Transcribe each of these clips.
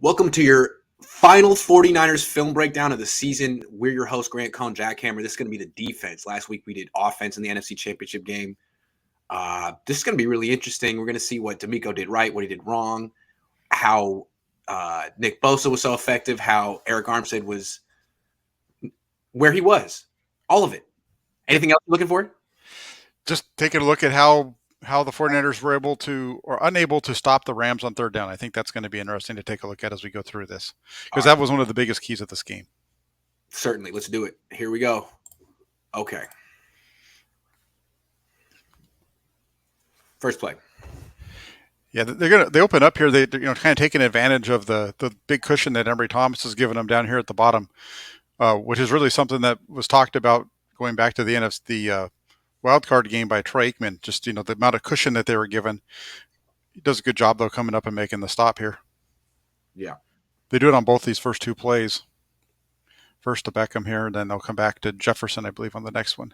Welcome to your final 49ers film breakdown of the season. We're your host, Grant Cohn, Jackhammer. This is going to be the defense. Last week we did offense in the NFC Championship game. This is going to be really interesting. We're going to see what D'Amico did right, what he did wrong, how Nick Bosa was so effective, how Eric Armstead was where he was. All of it. Anything else you're looking for? Just taking a look at how the 49ers were able to or unable to stop the Rams on third down. I think that's going to be interesting to take a look at as we go through this, because that was one of the biggest keys of this game. Certainly. Let's do it. Here we go. Okay. First play. Yeah, they open up here. They're kind of taking advantage of the big cushion that Emory Thomas has given them down here at the bottom, which is really something that was talked about going back to the NFC wild card game by Troy Aikman. Just the amount of cushion that they were given. He does a good job though coming up and making the stop here. Yeah, they do it on both these first two plays. First to Beckham here, and then they'll come back to Jefferson, I believe, on the next one.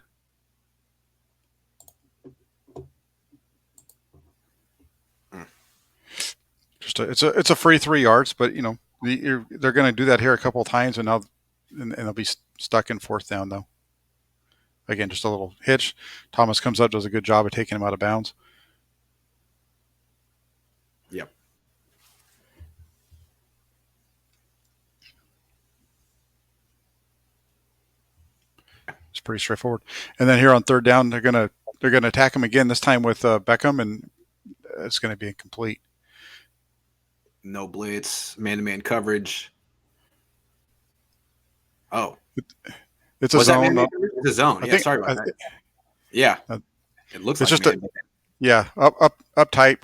It's a free 3 yards, but they're going to do that here a couple of times, and they'll be stuck in fourth down though. Again, just a little hitch. Thomas comes up, does a good job of taking him out of bounds. Yep. It's pretty straightforward. And then here on third down, they're gonna attack him again. This time with Beckham, and it's going to be incomplete. No blitz, man-to-man coverage. Oh, it's a zone. It's a zone. Yeah, sorry about that. Yeah, it looks like just up tight,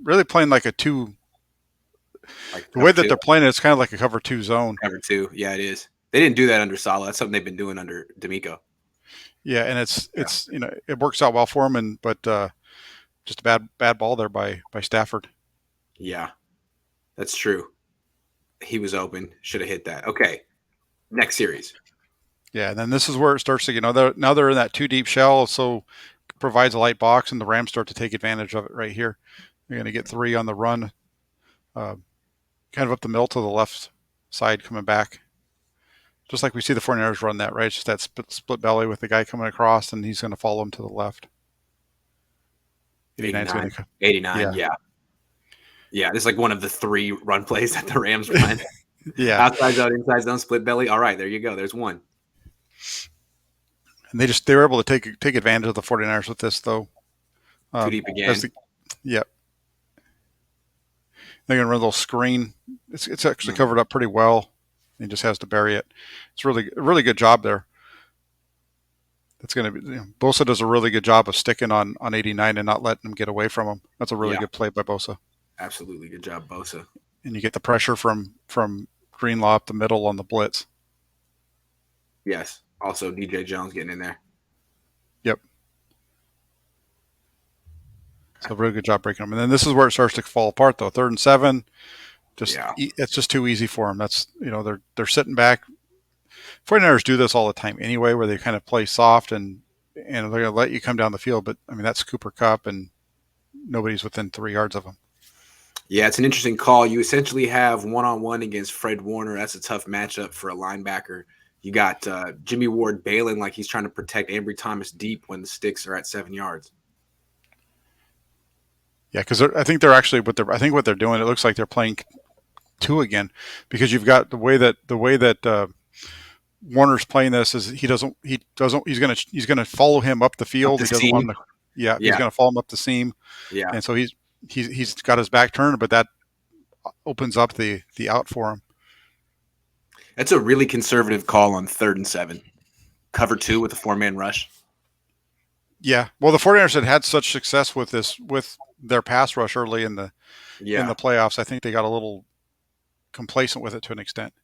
really playing like a two. Like the way that they're playing it, it's kind of like a cover 2 zone. Cover 2, yeah, it is. They didn't do that under Saleh. That's something they've been doing under D'Amico. Yeah, and it's it works out well for him, but just a bad ball there by Stafford. Yeah, that's true. He was open, should have hit that. Okay, next series. Yeah, and then this is where it starts to now they're in that 2 deep shell, so provides a light box, and the Rams start to take advantage of it right here. They're going to get 3 on the run, kind of up the middle to the left side coming back. Just like we see the 49ers run that, right? It's just that split belly with the guy coming across, and he's going to follow him to the left. 89, yeah. Yeah, this is like one of the 3 run plays that the Rams run. Yeah. Outside zone, inside zone, split belly. All right, there you go. There's one. And they were able to take advantage of the 49ers with this, though. 2 deep again. Yep. They're going to run a little screen. It's actually covered up pretty well. He just has to bury it. It's a really good job there. That's going to be. Bosa does a really good job of sticking on 89 and not letting him get away from him. That's a really good play by Bosa. Absolutely good job, Bosa. And you get the pressure from Greenlaw up the middle on the blitz. Yes. Also, DJ Jones getting in there. Yep. So really good job breaking them. And then this is where it starts to fall apart, though. 3rd and 7. It's just too easy for them. That's they're sitting back. 49ers do this all the time anyway, where they kind of play soft and they're going to let you come down the field. But I mean, that's Cooper Kupp, and nobody's within 3 yards of him. Yeah, it's an interesting call. You essentially have one-on-one against Fred Warner. That's a tough matchup for a linebacker. You got Jimmy Ward bailing like he's trying to protect Ambry Thomas deep when the sticks are at 7 yards. Yeah, because I think they're actually what they're doing. It looks like they're playing 2 again, because you've got the way that Warner's playing this is he's gonna follow him up the field. He doesn't want him to, he's gonna follow him up the seam. Yeah, and so he's got his back turned, but that opens up the out for him. That's a really conservative call on 3rd and 7. Cover 2 with a 4-man rush. Yeah, well, the 49ers had such success with their pass rush early in the playoffs. I think they got a little complacent with it to an extent.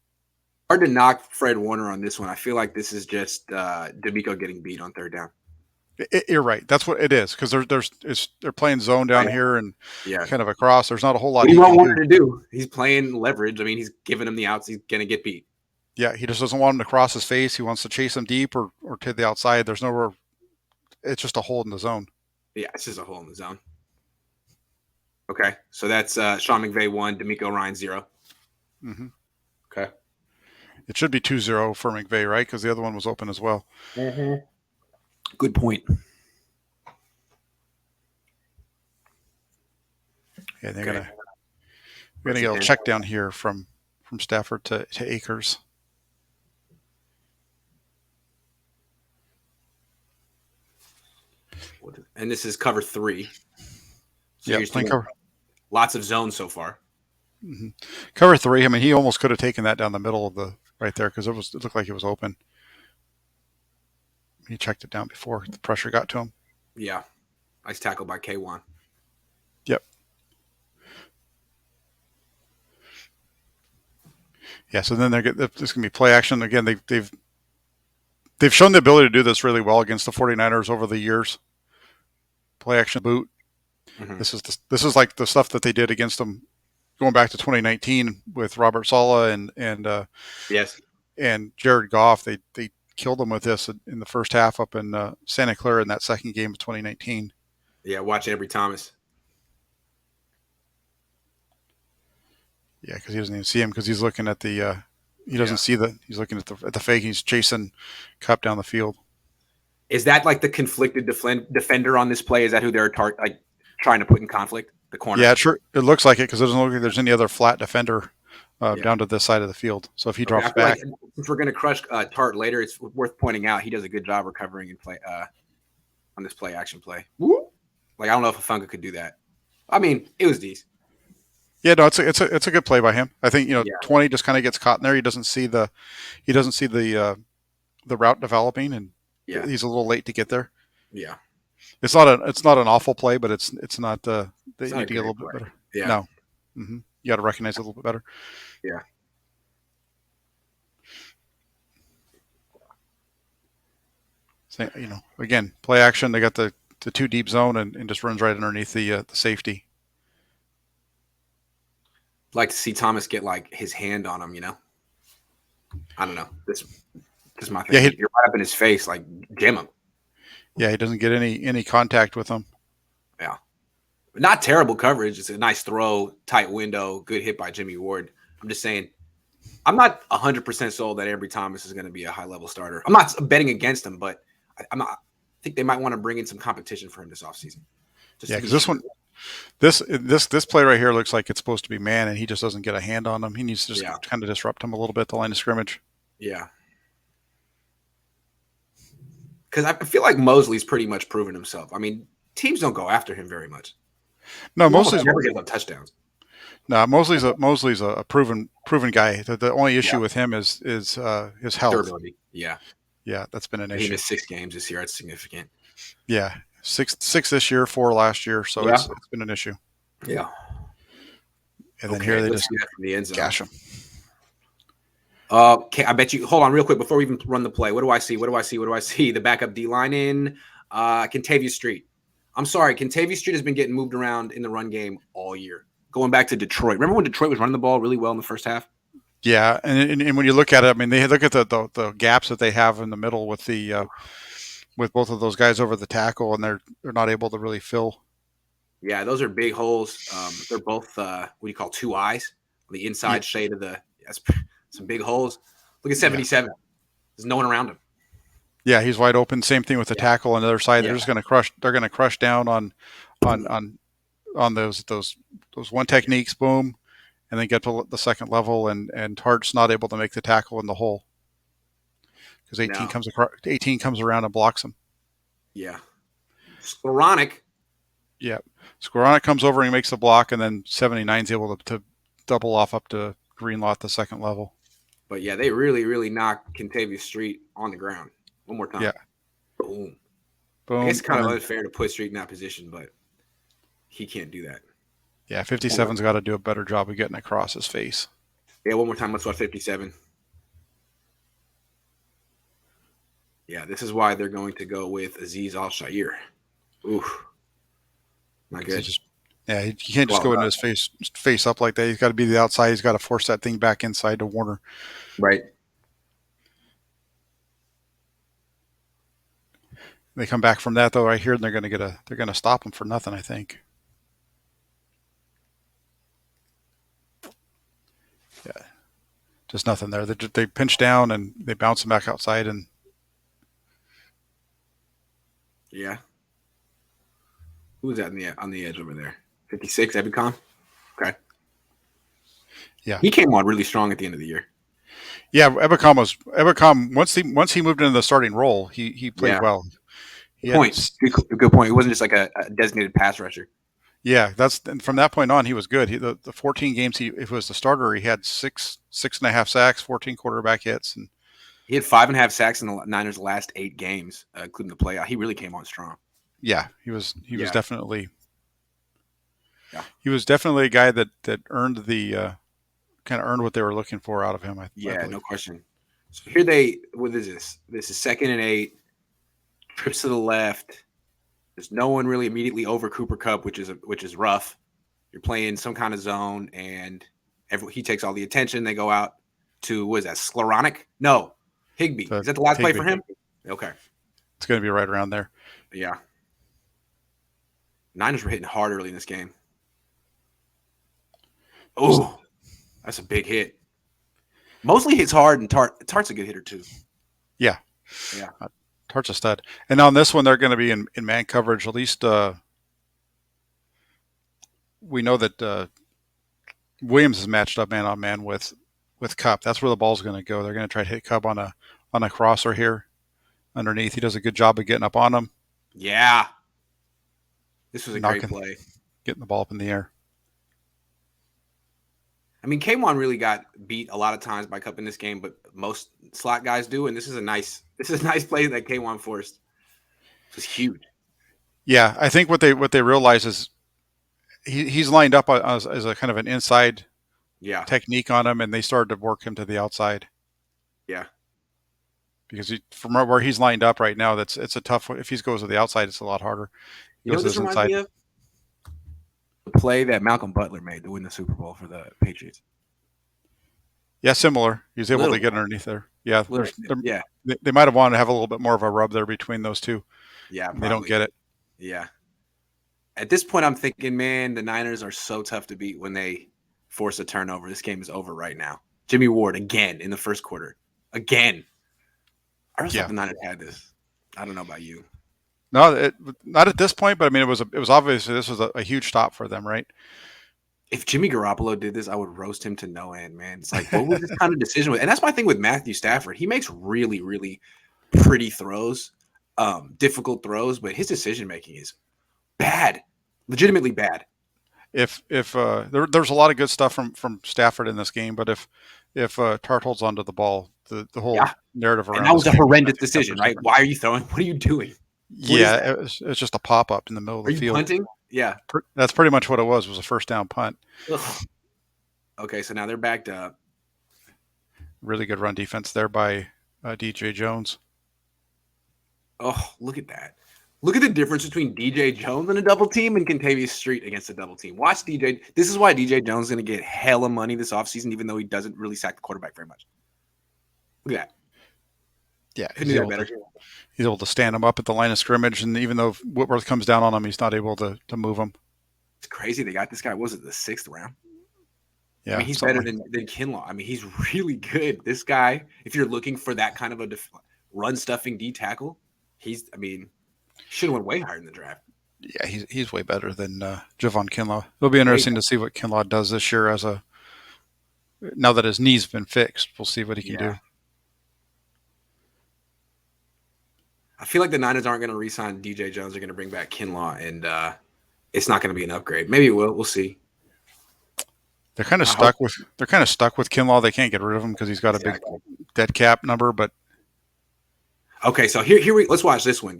Hard to knock Fred Warner on this one. I feel like this is just D'Amico getting beat on 3rd down. You're right. That's what it is, because they're playing zone down here and kind of across. There's not a whole lot. What do you want Warner to do? He's playing leverage. I mean, he's giving him the outs. He's going to get beat. Yeah, he just doesn't want him to cross his face. He wants to chase him deep or to the outside. There's nowhere. It's just a hole in the zone. Yeah, it's just a hole in the zone. Okay, so that's Sean McVay 1, D'Amico Ryan 0. Mm-hmm. Okay. It should be 2-0 for McVay, right? Because the other one was open as well. Mm-hmm. Good point. Yeah, they're Okay. gonna get a check down here from Stafford to Akers. And this is cover 3. So Yeah, you're playing doing cover. lots of zones so far. Mm-hmm. Cover 3. I mean, he almost could have taken that down the middle of the right there because it looked like it was open. He checked it down before the pressure got to him. Yeah. Nice tackle by K1. Yep. Yeah. So then there's gonna be play action again. They've shown the ability to do this really well against the 49ers over the years. Play action boot. Mm-hmm. This is like the stuff that they did against them going back to 2019 with Robert Saleh Yes. and Jared Goff. They killed them with this in the first half up in Santa Clara in that second game of 2019. Yeah, watch Ambry Thomas. Yeah, because he doesn't even see him because he's looking at the. He doesn't see he's looking at the fake. He's chasing Cup down the field. Is that like the conflicted defender on this play? Is that who they're trying to put in conflict? The corner. Yeah, sure. It looks like it because it doesn't look like there's any other flat defender down to this side of the field. So if he drops back, like since we're going to crush Tart later, it's worth pointing out he does a good job recovering and play on this play action play. Woo! Like I don't know if Afunga could do that. I mean, it was decent. Yeah, no, it's a good play by him. I think 20 just kind of gets caught in there. He doesn't see the route developing, and he's a little late to get there. Yeah, it's not an awful play, but it's not they it's need to get a little play. bit better. Yeah, no, mm-hmm. You got to recognize it a little bit better. Yeah. So, again, play action. They got the 2 deep zone and just runs right underneath the safety. Like to see Thomas get like his hand on him, I don't know. This is my thing. Yeah, you're right up in his face, like jam him. Yeah, he doesn't get any contact with him. Yeah, but not terrible coverage. It's a nice throw, tight window, good hit by Jimmy Ward. I'm just saying, I'm not 100% sold that Ambry Thomas is going to be a high level starter. I'm not betting against him, but I think they might want to bring in some competition for him this offseason. Yeah, because this play right here looks like it's supposed to be man, and he just doesn't get a hand on him. He needs to just kind of disrupt him a little bit at the line of scrimmage. Yeah. Because I feel like Mosley's pretty much proven himself. I mean, teams don't go after him very much. No, Mosley's never gets on touchdowns. No, Mosley's a proven guy. The only issue with him is his health. Durability. Yeah. Yeah, that's been an issue. He missed 6 games this year. That's significant. Yeah, six this year, 4 last year. So it's been an issue. Yeah. And then here they just from the end zone. Gash him. Okay, I bet you. Hold on, real quick before we even run the play. What do I see? The backup D line in Kentavious Street. I'm sorry, Kentavious Street has been getting moved around in the run game all year. Going back to Detroit. Remember when Detroit was running the ball really well in the first half? Yeah, and when you look at it, I mean, they look at the gaps that they have in the middle with with both of those guys over the tackle, and they're not able to really fill. Yeah, those are big holes. They're both what do you call 2 eyes on the inside shade of the. That's some big holes. Look at 77. Yeah. There's no one around him. Yeah, he's wide open. Same thing with the tackle on the other side. They're just going to crush. They're going to crush down on those one techniques. Boom. And then get to the second level, and Hart's not able to make the tackle in the hole because 18 comes around and blocks him. Yeah, Skowronek. Yeah, Skowronek comes over and he makes the block, and then 79's able to double off up to Greenlaw at the second level. But yeah, they really knocked Kentavious Street on the ground. One more time. Yeah. Boom. I guess it's kind of unfair to put Street in that position, but he can't do that. Yeah, 57's got to do a better job of getting across his face. Yeah, one more time. Let's watch 57. Yeah, this is why they're going to go with Azeez Al-Shaair. Oof. Not good. You can't just go into his face up like that. He's got to be the outside. He's got to force that thing back inside to Warner. Right. They come back from that though right here, and they're going to stop him for nothing, I think. Yeah. just nothing there. They pinch down and they bounce him back outside, and Yeah. Who's that on the edge over there? 56, Ebicom? Okay. yeah, He came on really strong at the end of the year. yeah. Ebicom once he moved into the starting role, he played Yeah. well. He had Point. Good point. It wasn't just like a designated pass rusher. Yeah, and from that point on, he was good. The 14 games if it was the starter, he had six and a half sacks, 14 quarterback hits, and He had 5.5 sacks in the Niners' last 8 games, including the playoff. He really came on strong. yeah, he was Yeah. definitely Yeah. he was definitely a guy that earned the kind of earned what they were looking for out of him. I believe. No question. So what is this? This is 2nd and 8. Trips to the left. There's no one really immediately over Cooper Kupp, which is rough. You're playing some kind of zone, and he takes all the attention. They go out to, what is that, Sklaronic? No, Higbee. Is that the last play for him? Okay. It's going to be right around there. Yeah. Niners were hitting hard early in this game. Oh, that's a big hit. Mostly hits hard, and Tart's a good hitter too. Yeah. Yeah. Tart's a stud. And on this one, they're going to be in man coverage. At least we know that Williams is matched up man on man with Kupp. That's where the ball's going to go. They're going to try to hit Kupp on a crosser here underneath. He does a good job of getting up on him. Yeah. This was a great play. Getting the ball up in the air. I mean, K1 really got beat a lot of times by Kupp in this game, but most slot guys do, and this is a nice play that K1 forced. It was huge. Yeah, I think what they realize is he's lined up as a kind of an inside technique on him, and they started to work him to the outside. Yeah. Because from where he's lined up right now, it's a tough. If he goes to the outside, it's a lot harder. You know what this reminds me of? The play that Malcolm Butler made to win the Super Bowl for the Patriots. Yeah, similar. He's able to get underneath there. Yeah, they might have wanted to have a little bit more of a rub there between those two. Yeah, probably. They don't get it. Yeah. At this point, I'm thinking, man, the Niners are so tough to beat when they force a turnover. This game is over right now. Jimmy Ward again in the first quarter. Again. I really thought the Niners had this. I don't know about you. No, not at this point, but I mean, it was obviously this was a huge stop for them, right? If Jimmy Garoppolo did this, I would roast him to no end, man. It's like, what was this kind of decision? And that's my thing with Matthew Stafford. He makes really, really pretty throws, difficult throws, but his decision making is bad, legitimately bad. There's a lot of good stuff from Stafford in this game, but if Tart holds onto the ball, the whole narrative around that was a horrendous decision, right? Why are you throwing? What are you doing? It's just a pop up in the middle of the field. Are you punting? Yeah, that's pretty much what it was. Was a first down punt. Ugh. Okay, so now they're backed up. Really good run defense there by DJ Jones. Oh, look at that! Look at the difference between DJ Jones and a double team and Kentavious Street against a double team. Watch DJ. This is why DJ Jones is going to get hella money this offseason, even though he doesn't really sack the quarterback very much. Look at that. Yeah, he's able to stand him up at the line of scrimmage, and even though Whitworth comes down on him, he's not able to move him. It's crazy they got this guy. Was it the 6th round? Yeah, I mean, he's better than Kinlaw. I mean, he's really good. This guy, if you're looking for that kind of a run-stuffing D tackle, should have went way higher in the draft. Yeah, he's way better than Javon Kinlaw. It'll be interesting to see what Kinlaw does this year now that his knee's been fixed. We'll see what he can do. I feel like the Niners aren't going to re-sign DJ Jones. They're going to bring back Kinlaw, and it's not going to be an upgrade. Maybe it will. We'll see. They're kind of stuck with Kinlaw. They can't get rid of him because he's got a big dead cap number. But okay, so let's watch this one.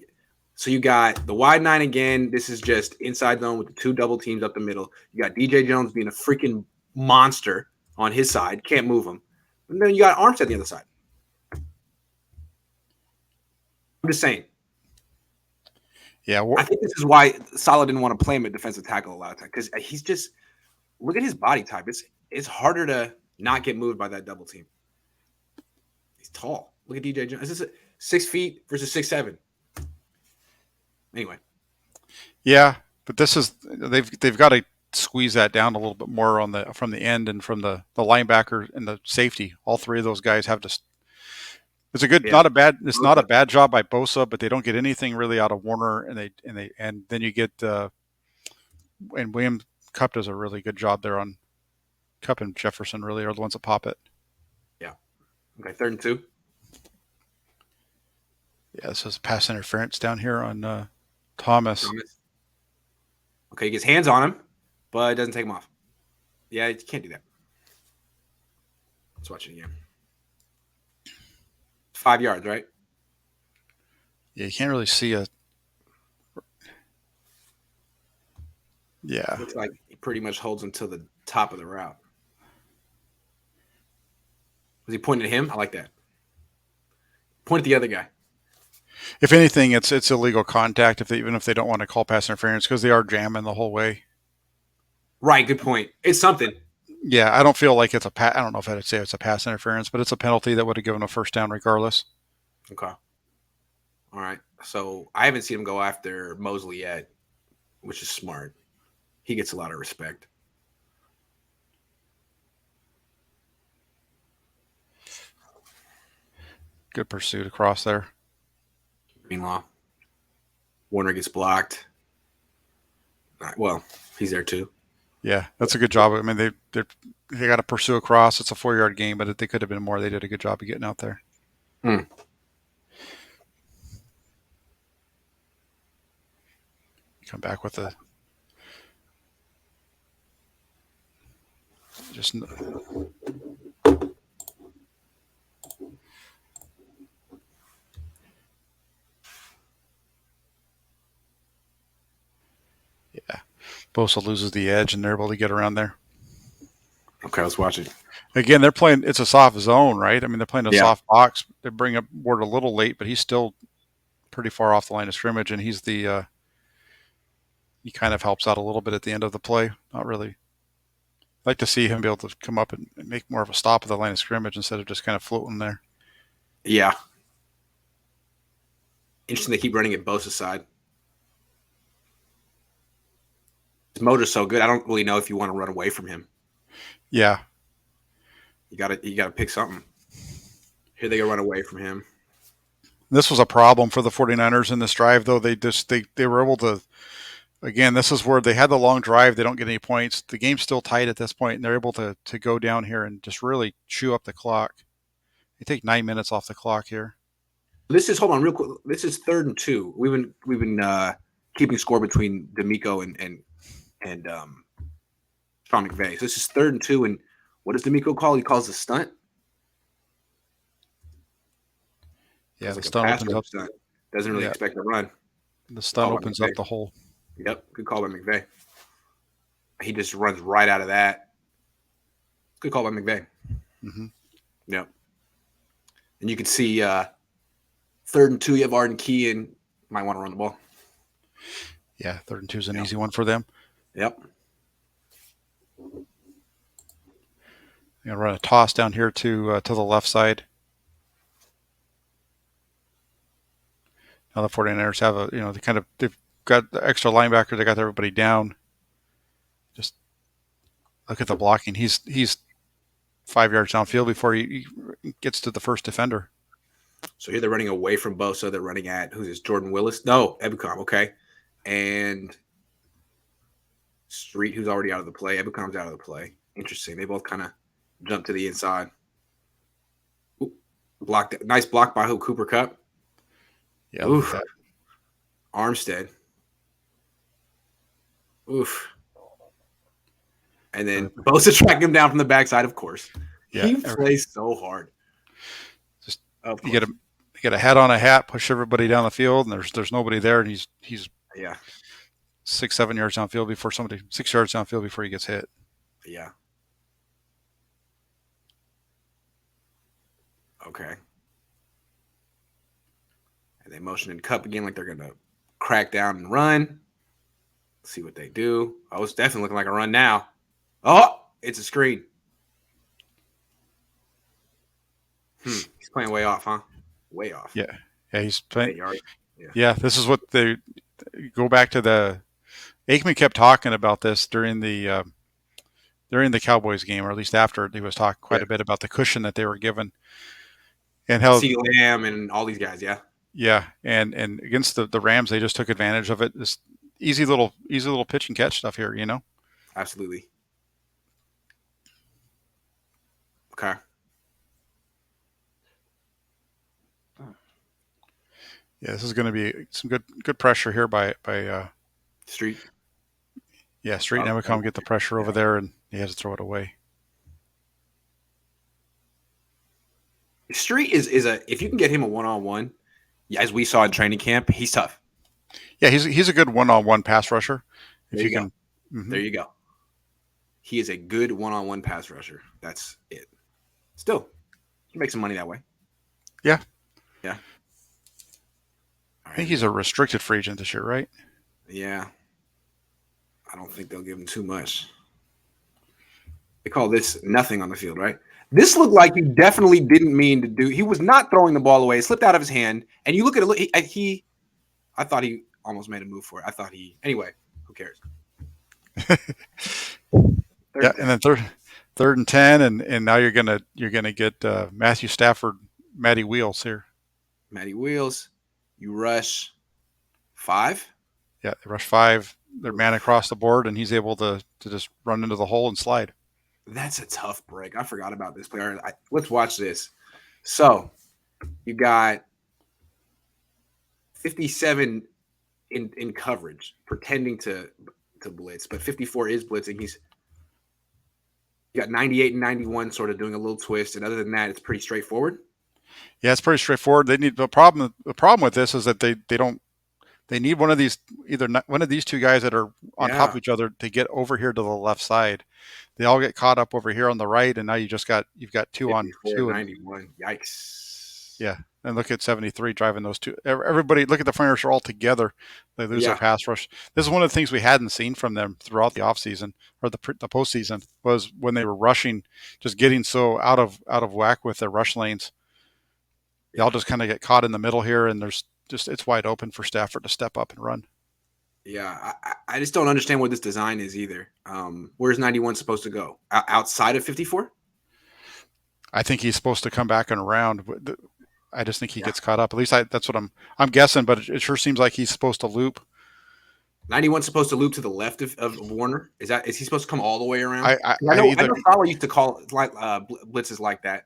So you got the wide 9 again. This is just inside zone with the 2 double teams up the middle. You got DJ Jones being a freaking monster on his side. Can't move him. And then you got Armstead on the other side. I'm just saying. Yeah, I think this is why Saleh didn't want to play him at defensive tackle a lot of times because he's just look at his body type. It's harder to not get moved by that double team. He's tall. Look at DJ Jones. This is 6 feet versus 6'7". Anyway. Yeah, but this is they've got to squeeze that down a little bit more from the end and from the linebacker and the safety. All three of those guys have to. It's a good, Yeah. It's not a bad job by Bosa, but they don't get anything really out of Warner, and then you get and William Cup does a really good job there on Cup and Jefferson. Really are the ones that pop it. Yeah. Okay. 3rd and 2. Yeah, this is pass interference down here on Thomas. Okay, he gets hands on him, but doesn't take him off. Yeah, you can't do that. Let's watch it again. 5 yards, right? Yeah, you can't really see a. Yeah. Looks like he pretty much holds him to the top of the route. Was he pointing at him? I like that. Point at the other guy. If anything, it's illegal contact even if they don't want to call pass interference because they are jamming the whole way. Right, good point. It's something. Yeah, I don't feel like it's I don't know if I'd say it's a pass interference, but it's a penalty that would have given a first down regardless. Okay. All right. So I haven't seen him go after Mosley yet, which is smart. He gets a lot of respect. Good pursuit across there. Greenlaw. Warner gets blocked. Well, he's there too. Yeah, that's a good job. I mean, they got to pursue across. It's a 4-yard game, but they could have been more. They did a good job of getting out there. Hmm. Come back with a just. Yeah, Bosa loses the edge, and they're able to get around there. Okay, let's watch it. Again, they're playing. It's a soft zone, right? I mean, they're playing a Yeah. soft box. They bring up Ward a little late, but he's still pretty far off the line of scrimmage, and he's the. He kind of helps out a little bit at the end of the play. Not really. I'd like to see him be able to come up and make more of a stop at the line of scrimmage instead of just kind of floating there. Yeah. Interesting they keep running at Bosa's side. His motor's so good, I don't really know if you want to run away from him. Yeah. You gotta pick something. Here they go run away from him. This was a problem for the 49ers in this drive, though. They were able to. Again, this is where they had the long drive. They don't get any points. The game's still tight at this point, and they're able to go down here and just really chew up the clock. They take 9 minutes off the clock here. Hold on real quick. This is 3rd and 2. We've been keeping score between D'Amico and Sean McVay. So this is 3rd and 2, and what does D'Amico call? He calls the stunt. Yeah, the like stunt opens up. Stunt. Doesn't really expect a run. The stunt opens up the hole. Yep, good call by McVay. He just runs right out of that. Good call by McVay. Mm-hmm. Yep. And you can see 3rd and 2, you have Arden Key and might want to run the ball. Yeah, 3rd and 2 is an easy one for them. Yep. They're going to run a toss down here to the left side. Now the 49ers have they've got the extra linebacker. They got everybody down. Just look at the blocking. He's 5 yards downfield before he gets to the first defender. So here they're running away from Bosa. They're running at, who's this, Jordan Willis? No, Ebukam, okay. And Street, who's already out of the play. Ebukam's out of the play. Interesting. They both kind of jump to the inside. Ooh, blocked. Nice block by who? Cooper Kupp? Yeah. Oof. Armstead. Oof. And then Bosa tracking him down from the backside, of course. Yeah, he plays so hard. Just you get a hat on a hat, push everybody down the field, and there's nobody there, and he's 6-7 yards downfield before 6 yards downfield before he gets hit. Yeah. Okay. And they motion in Cup again like they're gonna crack down and run. Let's see what they do. Oh, it's definitely looking like a run now. Oh, it's a screen. He's playing way off, huh? Way off. Yeah, he's playing. Yeah, this is what they go back to Aikman kept talking about this during the Cowboys game, or at least after. He was talking quite Yeah. a bit about the cushion that they were given, and how CeeDee Lamb and all these guys. Yeah. and against the Rams, they just took advantage of it. This easy little pitch and catch stuff here, Absolutely. Okay. Yeah, this is going to be some good pressure here by Street. Yeah, Street and Emicom get the pressure over there, and he has to throw it away. Street is a if you can get him a 1-on-1, as we saw in training camp, he's tough. Yeah, he's a good 1-on-1 pass rusher. If you can, there you go. He is a good 1-on-1 pass rusher. That's it. Still, you can make some money that way. Yeah. Yeah. I think he's a restricted free agent this year, right? Yeah. I don't think they'll give him too much. They call this nothing on the field, right? This looked like he definitely didn't mean to do. He was not throwing the ball away. It slipped out of his hand. And you look at it. I thought he almost made a move for it. Anyway, who cares? And then third and 10, and now you're gonna get Matthew Stafford, Matty Wheels here. Matty Wheels, you rush 5. Yeah, they rush 5. They're man across the board, and he's able to just run into the hole and slide. That's a tough break. I forgot about this player. Let's watch this. So you got 57 in coverage, pretending to blitz, but 54 is blitzing. You got 98 and 91 sort of doing a little twist, and other than that, it's pretty straightforward. Yeah, it's pretty straightforward. The problem with this is that they need one of these two guys that are on top of each other to get over here to the left side. They all get caught up over here on the right, and now you've got 2 on 2. 91. Yikes. Yeah, and look at 73 driving those two. Everybody, look at the front rush all together. They lose their pass rush. This is one of the things we hadn't seen from them throughout the offseason or the postseason was when they were rushing, just getting so out of whack with their rush lanes. They all just kind of get caught in the middle here, and it's wide open for Stafford to step up and run. Yeah, I just don't understand what this design is either. Where's 91 supposed to go? Outside of 54? I think he's supposed to come back and around. I just think he gets caught up. At least that's what I'm guessing, but it sure seems like he's supposed to loop. 91's supposed to loop to the left of Warner. Is he supposed to come all the way around? I know Fowler used to call blitzes like that,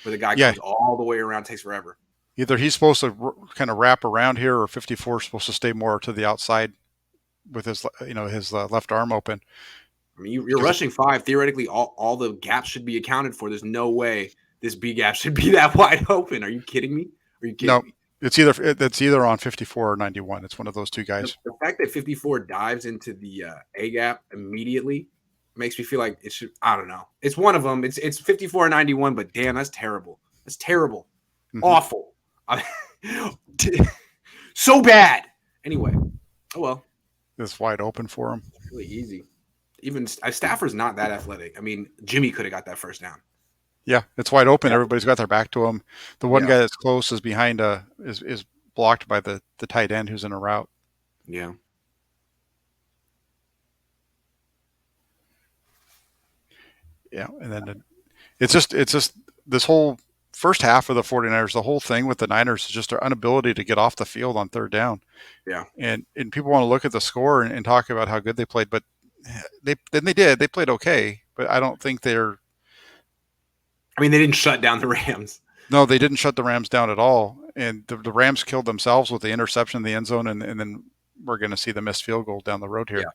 where the guy comes all the way around, takes forever. Either he's supposed to kind of wrap around here, or 54 is supposed to stay more to the outside with his left arm open. I mean, you're rushing 5. Theoretically, all the gaps should be accounted for. There's no way this B gap should be that wide open. Are you kidding me? No, it's either on 54 or 91. It's one of those two guys. The fact that 54 dives into the A gap immediately makes me feel like it should. I don't know. It's one of them. It's 54 or 91, but damn, that's terrible. That's terrible. Mm-hmm. Awful. So bad. Anyway, oh well. It's wide open for him. It's really easy. Even Stafford's not that athletic. I mean, Jimmy could have got that first down. Yeah, it's wide open. Everybody's got their back to him. The one guy that's close is behind is blocked by the tight end who's in a route. Yeah. Yeah, and then it's just this whole first half of the 49ers, the whole thing with the Niners is just their inability to get off the field on third down. Yeah. And people want to look at the score and talk about how good they played, but they did. They played okay, but I don't think they're. I mean, they didn't shut down the Rams. No, they didn't shut the Rams down at all. And the Rams killed themselves with the interception in the end zone, and then we're going to see the missed field goal down the road here. Yeah.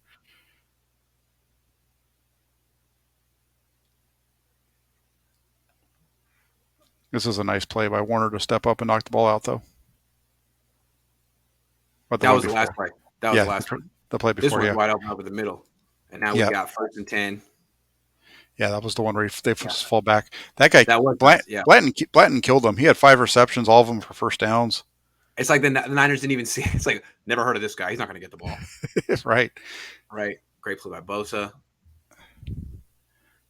This is a nice play by Warner to step up and knock the ball out, though. That was the last play. That was the last play. The play before, this was wide open over the middle. And now we got 1st and 10. Yeah, that was the one where they just fall back. That guy, Blanton killed him. He had 5 receptions, all of them for first downs. It's like the Niners didn't even see. It's like, never heard of this guy. He's not going to get the ball. Right. Great play by Bosa.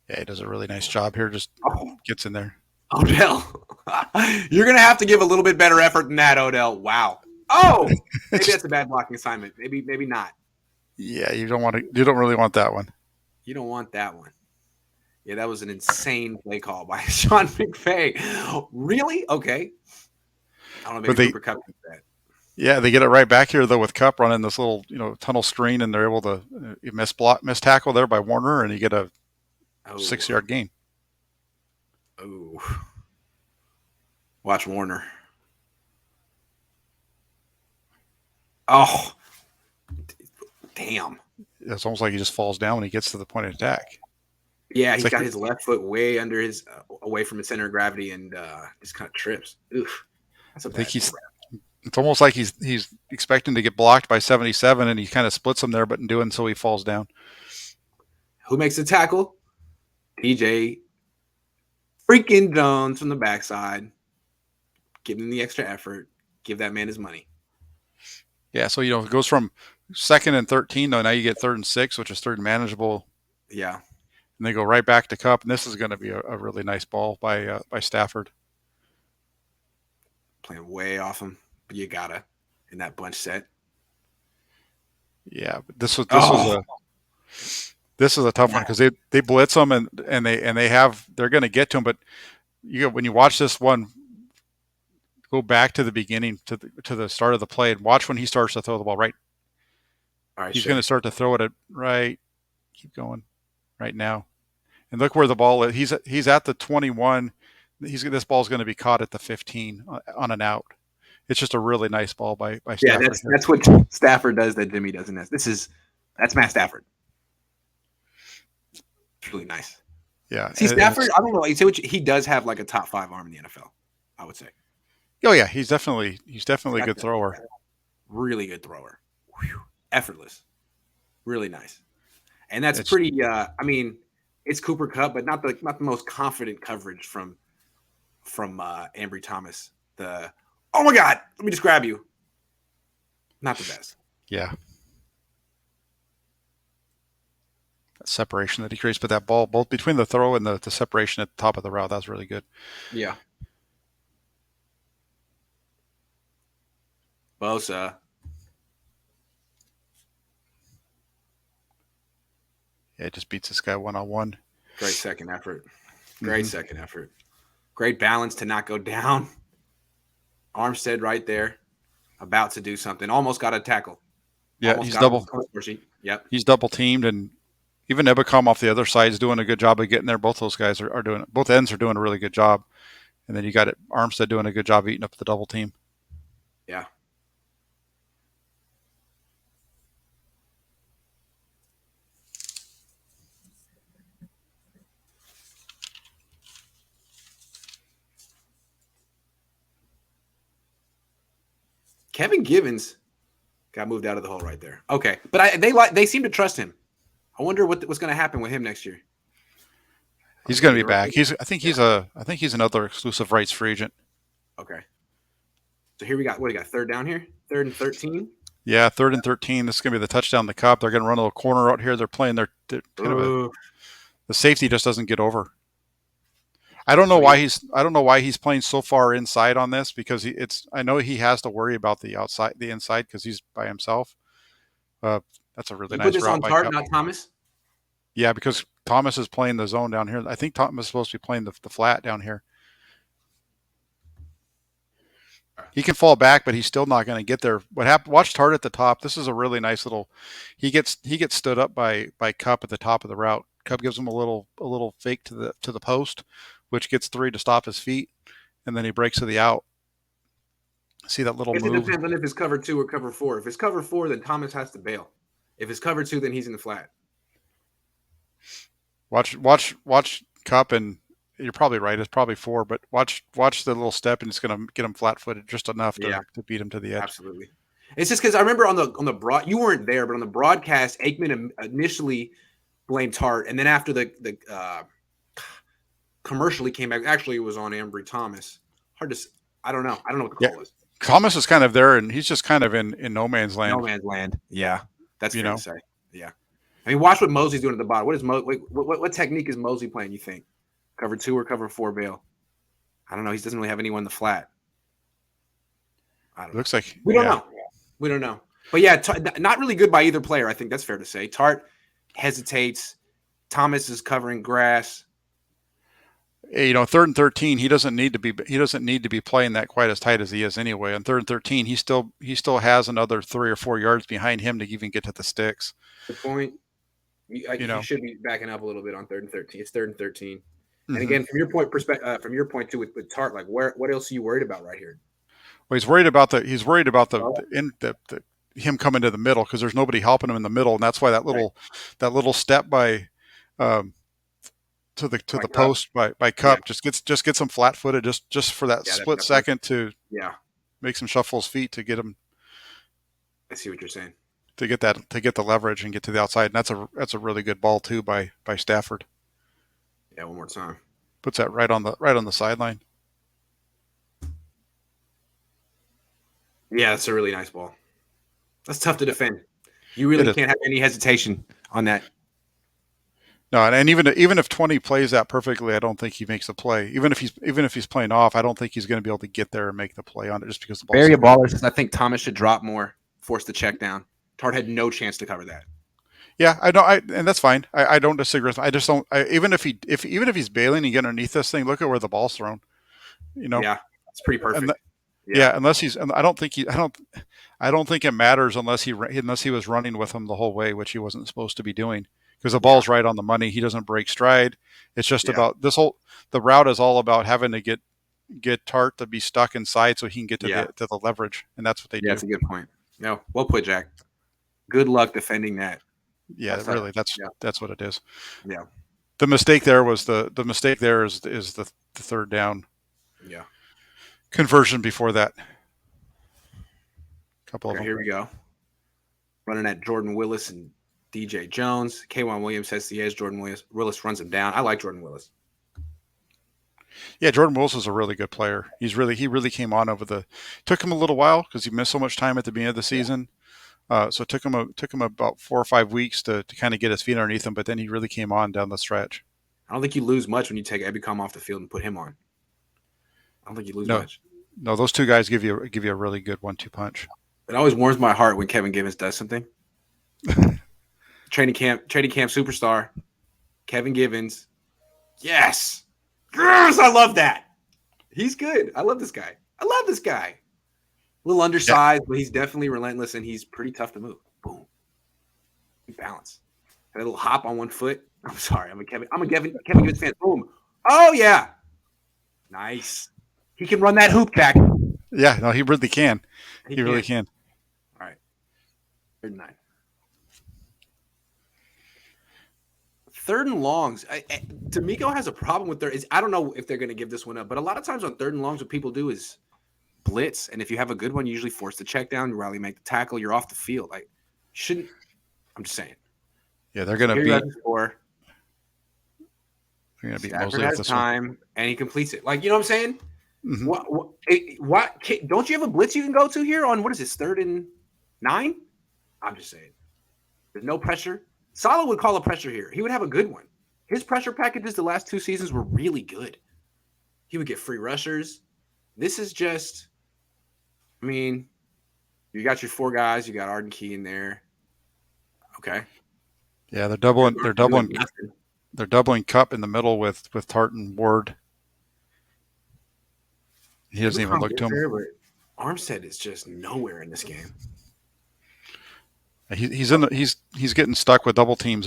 Yeah, he does a really nice job here. Just gets in there. Odell, you're going to have to give a little bit better effort than that, Odell. Wow. Oh, maybe that's a bad blocking assignment. Maybe not. Yeah, you don't really want that one. You don't want that one. Yeah, that was an insane play call by Sean McVay. Really? Okay. I don't know. But Maybe Cooper Cup did that. they get it right back here though with Cup running this little tunnel screen, and they're able to miss tackle there by Warner, and you get a Oh, 6-yard gain. oh. Watch Warner. Oh, damn. It's almost like he just falls down when he gets to the point of attack. Yeah, It's he's like got his left foot way under his, away from his center of gravity, and just kind of trips. Oof. That's a I think bad he's. throw. It's almost like he's expecting to get blocked by 77, and he kind of splits him there, but in doing so, he falls down. Who makes the tackle? DJ freaking Jones from the backside. Give him the extra effort. Give that man his money. Yeah, so it goes from 2nd and 13, though now you get 3rd and 6, which is 3rd and manageable, Yeah. and they go right back to Cup, and this is going to be a really nice ball by Stafford. Playing way off him, but you gotta in that bunch set. Yeah, but this is a tough one because they blitz them and they're going to get to him, but when you watch this one, go back to the beginning to the start of the play and watch when he starts to throw the ball right. All right, He's going to start to throw it at right. Keep going right now, and look where the ball is. He's at the 21. This ball's going to be caught at the 15 on an out. It's just a really nice ball by Stafford. Yeah, that's what Stafford does that Jimmy doesn't. That's Matt Stafford. It's really nice. Yeah. See, Stafford, I don't know. He does have like a top 5 arm in the NFL, I would say. Oh yeah, he's definitely a good thrower. Really good thrower. Whew. Effortless. Really nice. And that's pretty. I mean, it's Cooper Kupp, but not the most confident coverage from Ambry Thomas. Oh my God, let me just grab you. Not the best. Yeah. That separation that he creates, but that ball, both between the throw and the separation at the top of the route, that was really good. Yeah. Bosa. Yeah, it just beats this guy one-on-one. Great second effort. Second effort. Great balance to not go down. Armstead right there, about to do something. Almost got a tackle. Yeah, Almost he's got double. Yep. He's double teamed, and even Ebicom off the other side is doing a good job of getting there. Both those guys are doing it. Both ends are doing a really good job. And then you got Armstead doing a good job eating up the double team. Yeah. Kevin Givens got moved out of the hole right there. Okay, but they seem to trust him. I wonder what's going to happen with him next year. He's going to be back. I think he's another exclusive rights free agent. Okay. So here we got, what do you got? 3rd down here? 3rd and 13? Yeah, 3rd and 13. This is going to be the touchdown the Cup. They're going to run a little corner out here. They're playing their kind of the safety just doesn't get over. I don't know why he's playing so far inside on this, because I know he has to worry about the inside because he's by himself. That's a really nice route. Put this on Tart, not Thomas? Yeah, because Thomas is playing the zone down here. I think Thomas is supposed to be playing the flat down here. He can fall back, but he's still not going to get there. Watch Tart at the top. This is a really nice little. He gets stood up by Cup at the top of the route. Cup gives him a little fake to the post, which gets 3 to stop his feet, and then he breaks to the out. See that little move? It depends on if it's cover 2 or cover 4. If it's cover 4, then Thomas has to bail. If it's cover 2, then he's in the flat. Watch Cup, and you're probably right. It's probably 4, but watch the little step, and it's going to get him flat-footed just enough to beat him to the edge. Absolutely. It's just because I remember on the broad, you weren't there, but on the broadcast, Aikman initially blamed Tart, and then after the commercial he came back, actually it was on Ambry Thomas. I don't know what the call is. Thomas is kind of there, and he's just kind of in no man's land. No man's land. Yeah, that's fair to say. Yeah. I mean, watch what Mosley's doing at the bottom. What technique is Mosley playing, you think? Cover 2 or cover 4 bail? I don't know. He doesn't really have anyone in the flat. I don't know. Looks like we don't know. We don't know. But yeah, not really good by either player. I think that's fair to say. Tart hesitates. Thomas is covering grass. You know, 3rd and 13, he doesn't need to be playing that quite as tight as he is anyway. On 3rd and 13, he still has another 3 or 4 yards behind him to even get to the sticks. Good point. You You know, should be backing up a little bit on 3rd and 13. It's 3rd and 13. And mm-hmm. again, from your point too, with Tart, like what else are you worried about right here? Well, he's worried about him coming to the middle because there's nobody helping him in the middle, and that's why Right. that little step by um, to the post by Yeah. Cup just gets him flat footed just for that Yeah, split second to yeah. make him shuffle his feet to get him I see what you're saying. to get the leverage and get to the outside. And that's a really good ball too by Stafford. Yeah, one more time. Puts that right on the sideline. Yeah, that's a really nice ball. That's tough to defend. You really can't have any hesitation on that. No, and even if 20 plays that perfectly, I don't think he makes the play. Even if he's playing off, I don't think he's going to be able to get there and make the play on it just because the ball. Barry Baller says I think Thomas should drop more, force the check down. Tart had no chance to cover that. Yeah, I don't. And that's fine. I don't disagree with him. I just don't. Even if he's bailing and get underneath this thing, look at where the ball's thrown. You know. Yeah, it's pretty perfect. Yeah, unless he's. I don't think it matters unless he was running with him the whole way, which he wasn't supposed to be doing. Because the ball's right on the money. He doesn't break stride. It's just about the route is all about having to get Tart to be stuck inside so he can get to the leverage, and that's what they do. That's a good point. No, well put, Jack. Good luck defending that. Yeah, that's what it is. Yeah. The mistake there was the mistake there is the 3rd down. Yeah. Conversion before that. Couple of them. Here we go. Running at Jordan Willis and DJ Jones. K'Wan Williams has the edge. Jordan Willis runs him down. I like Jordan Willis. Yeah, Jordan Willis is a really good player. He really came on took him a little while because he missed so much time at the beginning of the season. So it took him about 4 or 5 weeks to kind of get his feet underneath him, but then he really came on down the stretch. I don't think you lose much when you take Ebicom off the field and put him on. I don't think you lose much. No, those two guys give you a really good 1-2 punch. It always warms my heart when Kevin Givens does something. Training camp superstar, Kevin Givens. Yes. Yes, I love that. He's good. I love this guy. A little undersized, but he's definitely relentless, and he's pretty tough to move. Boom. Balance. A little hop on one foot. I'm sorry. I'm a Kevin Givens fan. Boom. Oh, yeah. Nice. He can run that hoop, Jack. Yeah, no, he really can. He really can. All right. 3rd and 9. 3rd and longs. D'Amico has a problem with I don't know if they're going to give this one up, but a lot of times on 3rd and longs, what people do is blitz, and if you have a good one, you usually force the check down, you rally, make the tackle, you're off the field. Like, shouldn't. I'm just saying. Yeah, they're going to beat. They're going to beat Stafford has time, and he completes it. Like, you know what I'm saying? Mm-hmm. What? Don't you have a blitz you can go to here on what is this 3rd and 9? I'm just saying. There's no pressure. Saleh would call a pressure here. He would have a good one. His pressure packages the last 2 seasons were really good. He would get free rushers. This is just, I mean, you got your 4 guys. You got Arden Key in there. Okay. Yeah, they're doubling Cup in the middle with Tart and Ward. He doesn't even look to him. Armstead is just nowhere in this game. He's getting stuck with double teams.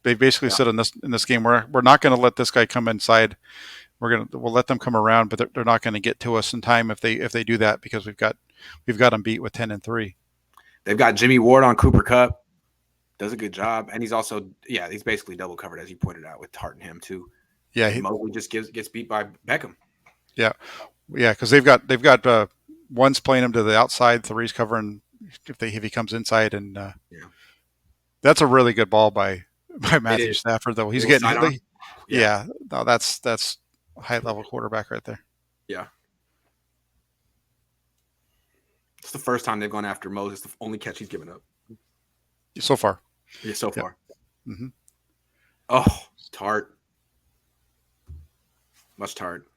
They basically said in this game we're not going to let this guy come inside. We'll let them come around, but they're not going to get to us in time if they do that because we've got them beat with 10 and 3. They've got Jimmy Ward on Cooper Kupp. Does a good job, and he's also he's basically double covered as you pointed out with Tart and him too. Yeah, Mosley just gets beat by Beckham. Yeah, because they've got one's playing him to the outside, 3's covering if he comes inside, and that's a really good ball by Matthew Stafford though. He's getting no, that's a high level quarterback right there. Yeah. It's the first time they've gone after Moses. The only catch he's given up. So far. Yeah, so far. Mm-hmm. Oh, Tart. Much Tart.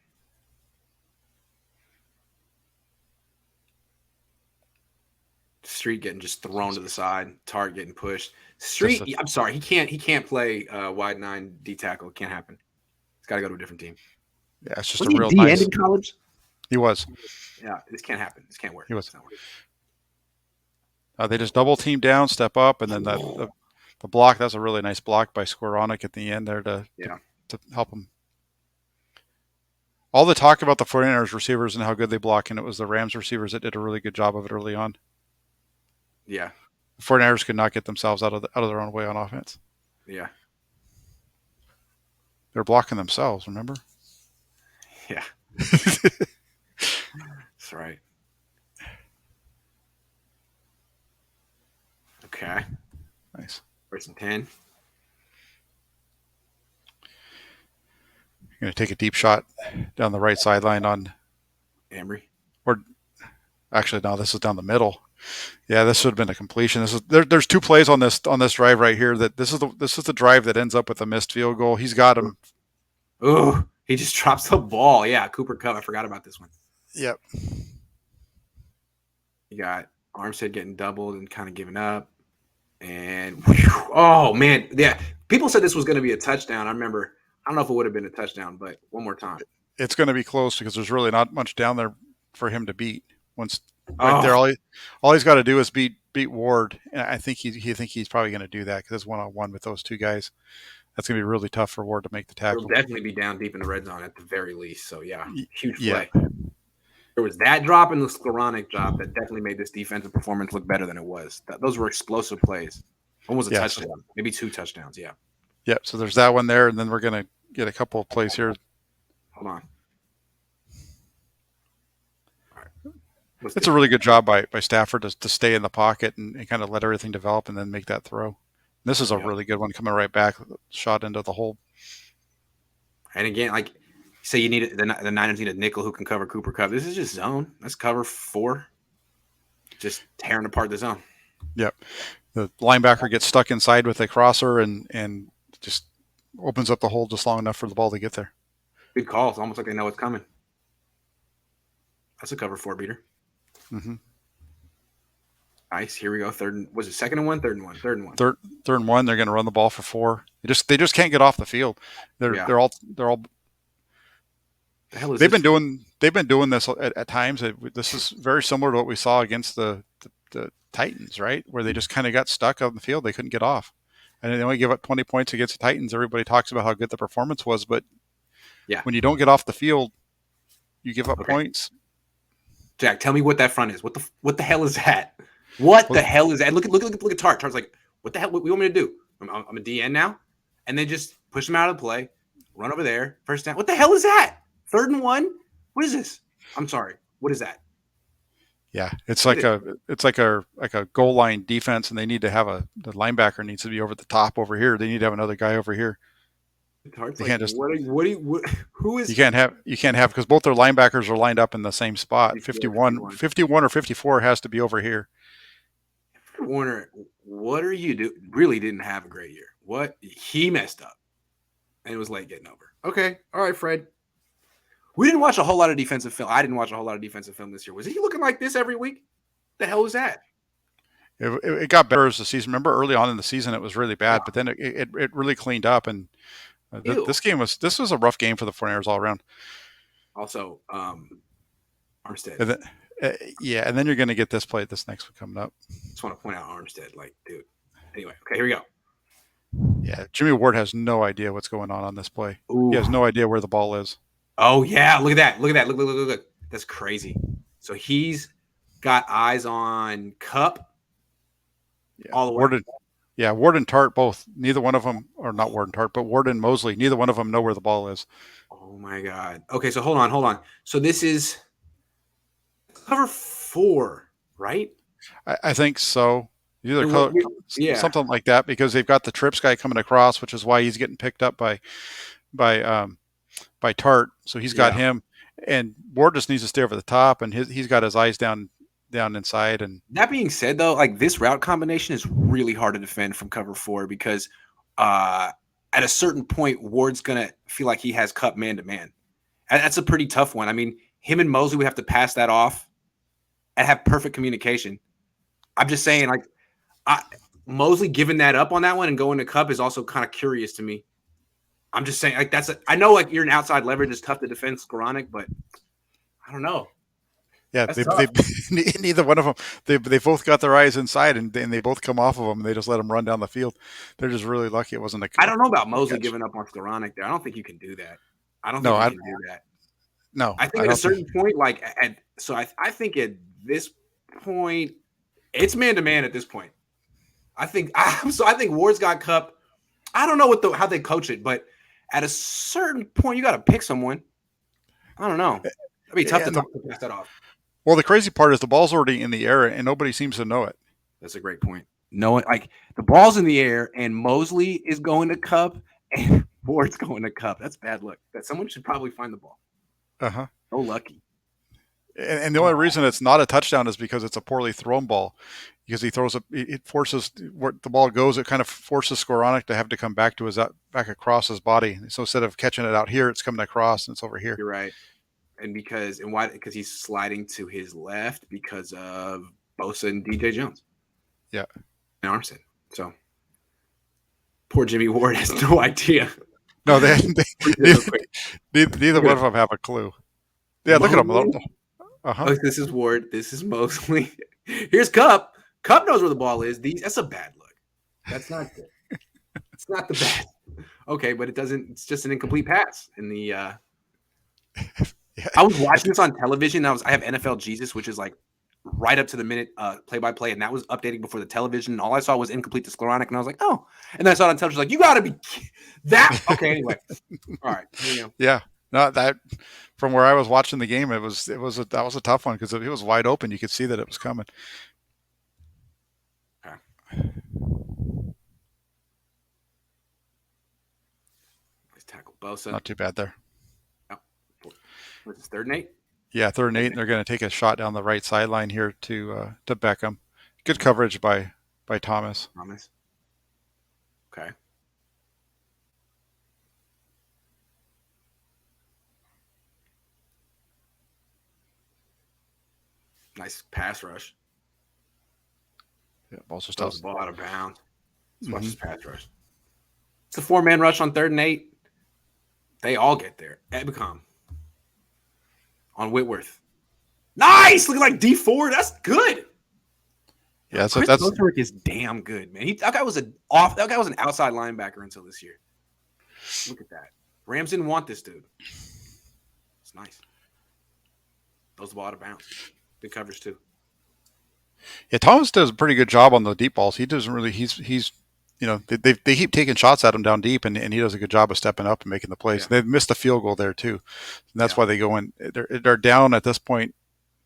Street getting just thrown to the side. Tart getting pushed. Just Street, I'm sorry, he can't play wide 9 D tackle. It can't happen. He's got to go to a different team. yeah, it's just Was a he a real D end nice. in college? He was. Yeah, this can't happen. This can't work. He was. It's not working. They just double team down, step up, and then the block. That's a really nice block by Skoronic at the end there to help him. All the talk about the 49ers receivers and how good they block, and it was the Rams receivers that did a really good job of it early on. Yeah. The 49ers could not get themselves out of their own way on offense. Yeah. They're blocking themselves, remember? Yeah. That's right. Okay. Nice. First and 10. You're going to take a deep shot down the right sideline on Ambry. Or actually, no, this is down the middle. Yeah, this should have been a completion. There's 2 plays on this drive right here. That this is the drive that ends up with a missed field goal. He's got him. Oh, he just drops the ball. Yeah, Cooper Kupp. I forgot about this one. Yep. You got Armstead getting doubled and kind of giving up. And whew, oh man, yeah. People said this was going to be a touchdown. I remember. I don't know if it would have been a touchdown, but one more time. It's going to be close because there's really not much down there for him to beat. Once right there, all he's got to do is beat Ward, and I think he's probably going to do that because it's 1-on-1 with those 2 guys. That's going to be really tough for Ward to make the tackle. He'll definitely be down deep in the red zone at the very least. So yeah, huge play. Yeah. There was that drop and the Skoronic drop that definitely made this defensive performance look better than it was. Those were explosive plays. One was a touchdown, maybe 2 touchdowns. Yeah. Yep. So there's that one there, and then we're going to get a couple of plays here. Hold on. All right. It's a really good job by Stafford to stay in the pocket and kind of let everything develop and then make that throw. This is a really good one coming right back, shot into the hole. And again, like say you need the Niners need a nickel who can cover Cooper Kupp. This is just zone. Let's cover 4. Just tearing apart the zone. Yep. The linebacker gets stuck inside with a crosser and just opens up the hole just long enough for the ball to get there. Good call. It's almost like they know what's coming. That's a cover 4 beater. Mm-hmm. Nice. Here we go. Was it 2nd and 1? 3rd and 1. 3rd and 1. Third and 1. They're going to run the ball for 4. They just can't get off the field. They're all. The hell is they've been doing this at times. This is very similar to what we saw against the Titans, right? Where they just kind of got stuck on the field. They couldn't get off. And they only give up 20 points against the Titans. Everybody talks about how good the performance was, but when you don't get off the field, you give up points. Jack, tell me what that front is. What the hell is that? What the hell is that? Look at Tart. Tart's like, what the hell? What do you want me to do? I'm a DN now, and then just push him out of the play, run over there, first down. What the hell is that? 3rd and 1. What is this? I'm sorry. What is that? Yeah, it's like a goal line defense, and they need to have the linebacker needs to be over the top over here. They need to have another guy over here. Tart's like, who is? You can't have because both their linebackers are lined up in the same spot. 51 or 54 has to be over here. Warner, what are you doing? Really didn't have a great year. What? He messed up, and it was late getting over. Okay, all right, Fred. We didn't watch a whole lot of defensive film. I didn't watch a whole lot of defensive film this year. Was he looking like this every week? The hell was that? It got better as the season. Remember, early on in the season, it was really bad, but then it really cleaned up. And this was a rough game for the 49ers all around. Also, Armstead. And then you're going to get this next one coming up. Just want to point out Armstead, like, dude. Anyway, okay, here we go. Yeah, Jimmy Ward has no idea what's going on this play. Ooh. He has no idea where the ball is. Oh, yeah. Look at that. Look. That's crazy. So he's got eyes on Kupp all the way. Ward and Tart both. Neither one of them, or not Ward and Tart, but Ward and Mosley, neither one of them know where the ball is. Oh, my God. Okay, so hold on. So this is cover 4, right? I think so. Something like that, because they've got the trips guy coming across, which is why he's getting picked up by Tart. So he's got him, and Ward just needs to stay over the top, and he's got his eyes down inside. And that being said, though, like this route combination is really hard to defend from cover 4 because at a certain point, Ward's gonna feel like he has Kupp man to man. That's a pretty tough one. I mean, him and Mosley would have to pass that off and have perfect communication. I'm just saying, like, Mosley giving that up on that one and going to Cup is also kind of curious to me. I'm just saying, like, I know, like, you're an outside leverage. It's tough to defend Skoranek, but I don't know. Yeah, That's they tough. neither one of them. They both got their eyes inside, and they both come off of them. And they just let them run down the field. They're just really lucky it wasn't I don't know about a Mosley catch. giving up on Skoranek there. I don't think you can do that. I don't No, think you can do that. no, I think I at a don't certain think. point, like, I think at this point, it's man to man at this point. I think Ward's got Cup. I don't know how they coach it, but at a certain point, you got to pick someone. I don't know. That'd be tough to pass that off. Well, the crazy part is the ball's already in the air, and nobody seems to know it. That's a great point. No one, like, the ball's in the air, and Mosley is going to Cup, and Ward's going to Cup. That's bad luck. That someone should probably find the ball. Uh-huh. So lucky. And the only reason it's not a touchdown is because it's a poorly thrown ball. Because he throws it forces where the ball goes. It kind of forces Skoranek to have to come back back across his body. So instead of catching it out here, it's coming across and it's over here. You're right. And why? Because he's sliding to his left because of Bosa and DJ Jones. Yeah. And Armstead. So poor Jimmy Ward has no idea. No, neither one of them have a clue. Yeah, look at them. Uh-huh. Oh, this is Ward. This is Mosley. Here's Cup. Cup knows where the ball is. That's a bad look. That's not good. It's not the best. Okay, but it doesn't. It's just an incomplete pass in the. Yeah. I was watching this on television. I have NFL Jesus, which is like right up to the minute play-by-play, and that was updating before the television. And all I saw was incomplete to Skoranek, and I was like, oh. And then I saw it on television, like, you got to be that. Okay, anyway. All right, here you go. Yeah. No, that from where I was watching the game, that was a tough one because it was wide open. You could see that it was coming. Okay. Nice tackle, Bosa. Not too bad there. What's this, 3rd and 8? Yeah, 3rd and 8, and they're going to take a shot down the right sideline here to Beckham. Good coverage by Thomas. Okay. Nice pass rush. Yeah, ball's just the ball out of bounds. Let's watch this pass rush. It's a 4-man rush on 3rd and 8. They all get there. Ebicom on Whitworth. Nice! Looking like D4. That's good. Yeah, Chris Botrick is damn good, man. That guy was an outside linebacker until this year. Look at that. Rams didn't want this dude. It's nice. Throws the ball out of bounds. Good coverage too. Yeah, Thomas does a pretty good job on the deep balls. He doesn't really. He's they keep taking shots at him down deep, and he does a good job of stepping up and making the plays. Yeah. They've missed a field goal there too, and that's why they go in. They're down at this point,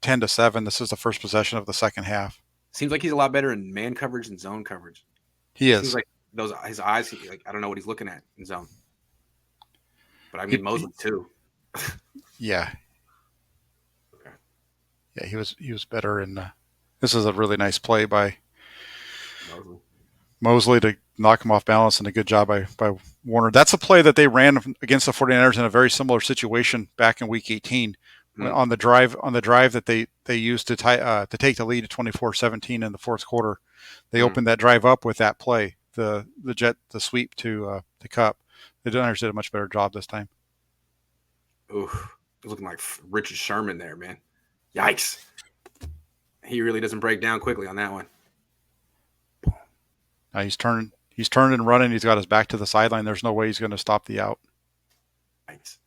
10-7. This is the first possession of the second half. Seems like he's a lot better in man coverage and zone coverage. He is. Seems like his eyes. I don't know what he's looking at in zone. But I mean Mosley too. Yeah. Okay. Yeah, he was better in. This is a really nice play by Mosley to knock him off balance, and a good job by Warner. That's a play that they ran against the 49ers in a very similar situation back in Week 18 on the drive that they used to take the lead at 24-17 in the fourth quarter. They opened that drive up with that play, the sweep to the Cup. The Niners did a much better job this time. Ooh, looking like Richard Sherman there, man. Yikes. He really doesn't break down quickly on that one. Now he's turned and running. He's got his back to the sideline. There's no way he's going to stop the out. Thanks.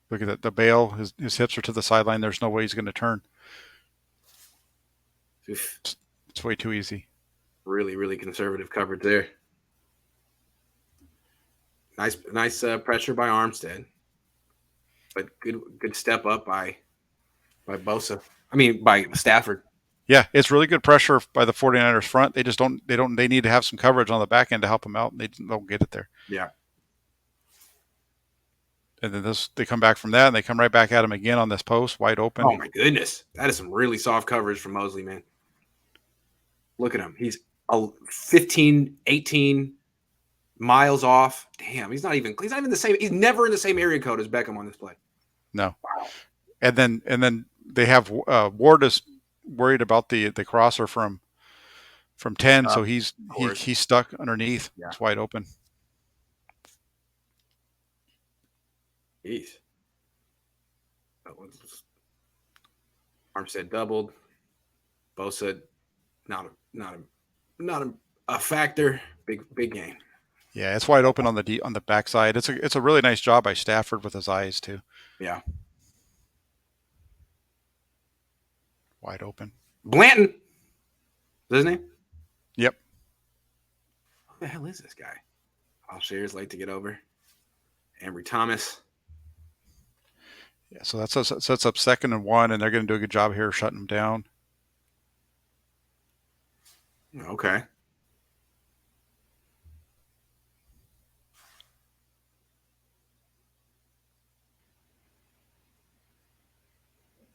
Look at that. The bail, his hips are to the sideline. There's no way he's going to turn. It's way too easy. Really, really conservative coverage there. Nice pressure by Armstead. But good step up by Bosa. By Stafford. Yeah, it's really good pressure by the 49ers front. They just they need to have some coverage on the back end to help them out, and they don't get it there. Yeah. And then they come back from that, and they come right back at him again on this post, wide open. Oh, my goodness. That is some really soft coverage from Mosley, man. Look at him. He's 15, 18 miles off. Damn, he's not even the same. He's never in the same area code as Beckham on this play. No. Wow. And then they have Ward is worried about the crosser from 10, so Of course. he's stuck underneath. Yeah. It's wide open. Jeez. Armstead doubled. Bosa, not a factor. Big game. Yeah, it's wide open on the backside. It's a really nice job by Stafford with his eyes too. Yeah. Wide open. Blanton. Is that his name? Yep. Who the hell is this guy? Alshier's late to get over. Ambry Thomas. Yeah, so that sets up 2nd and 1, and they're going to do a good job here shutting them down. Okay.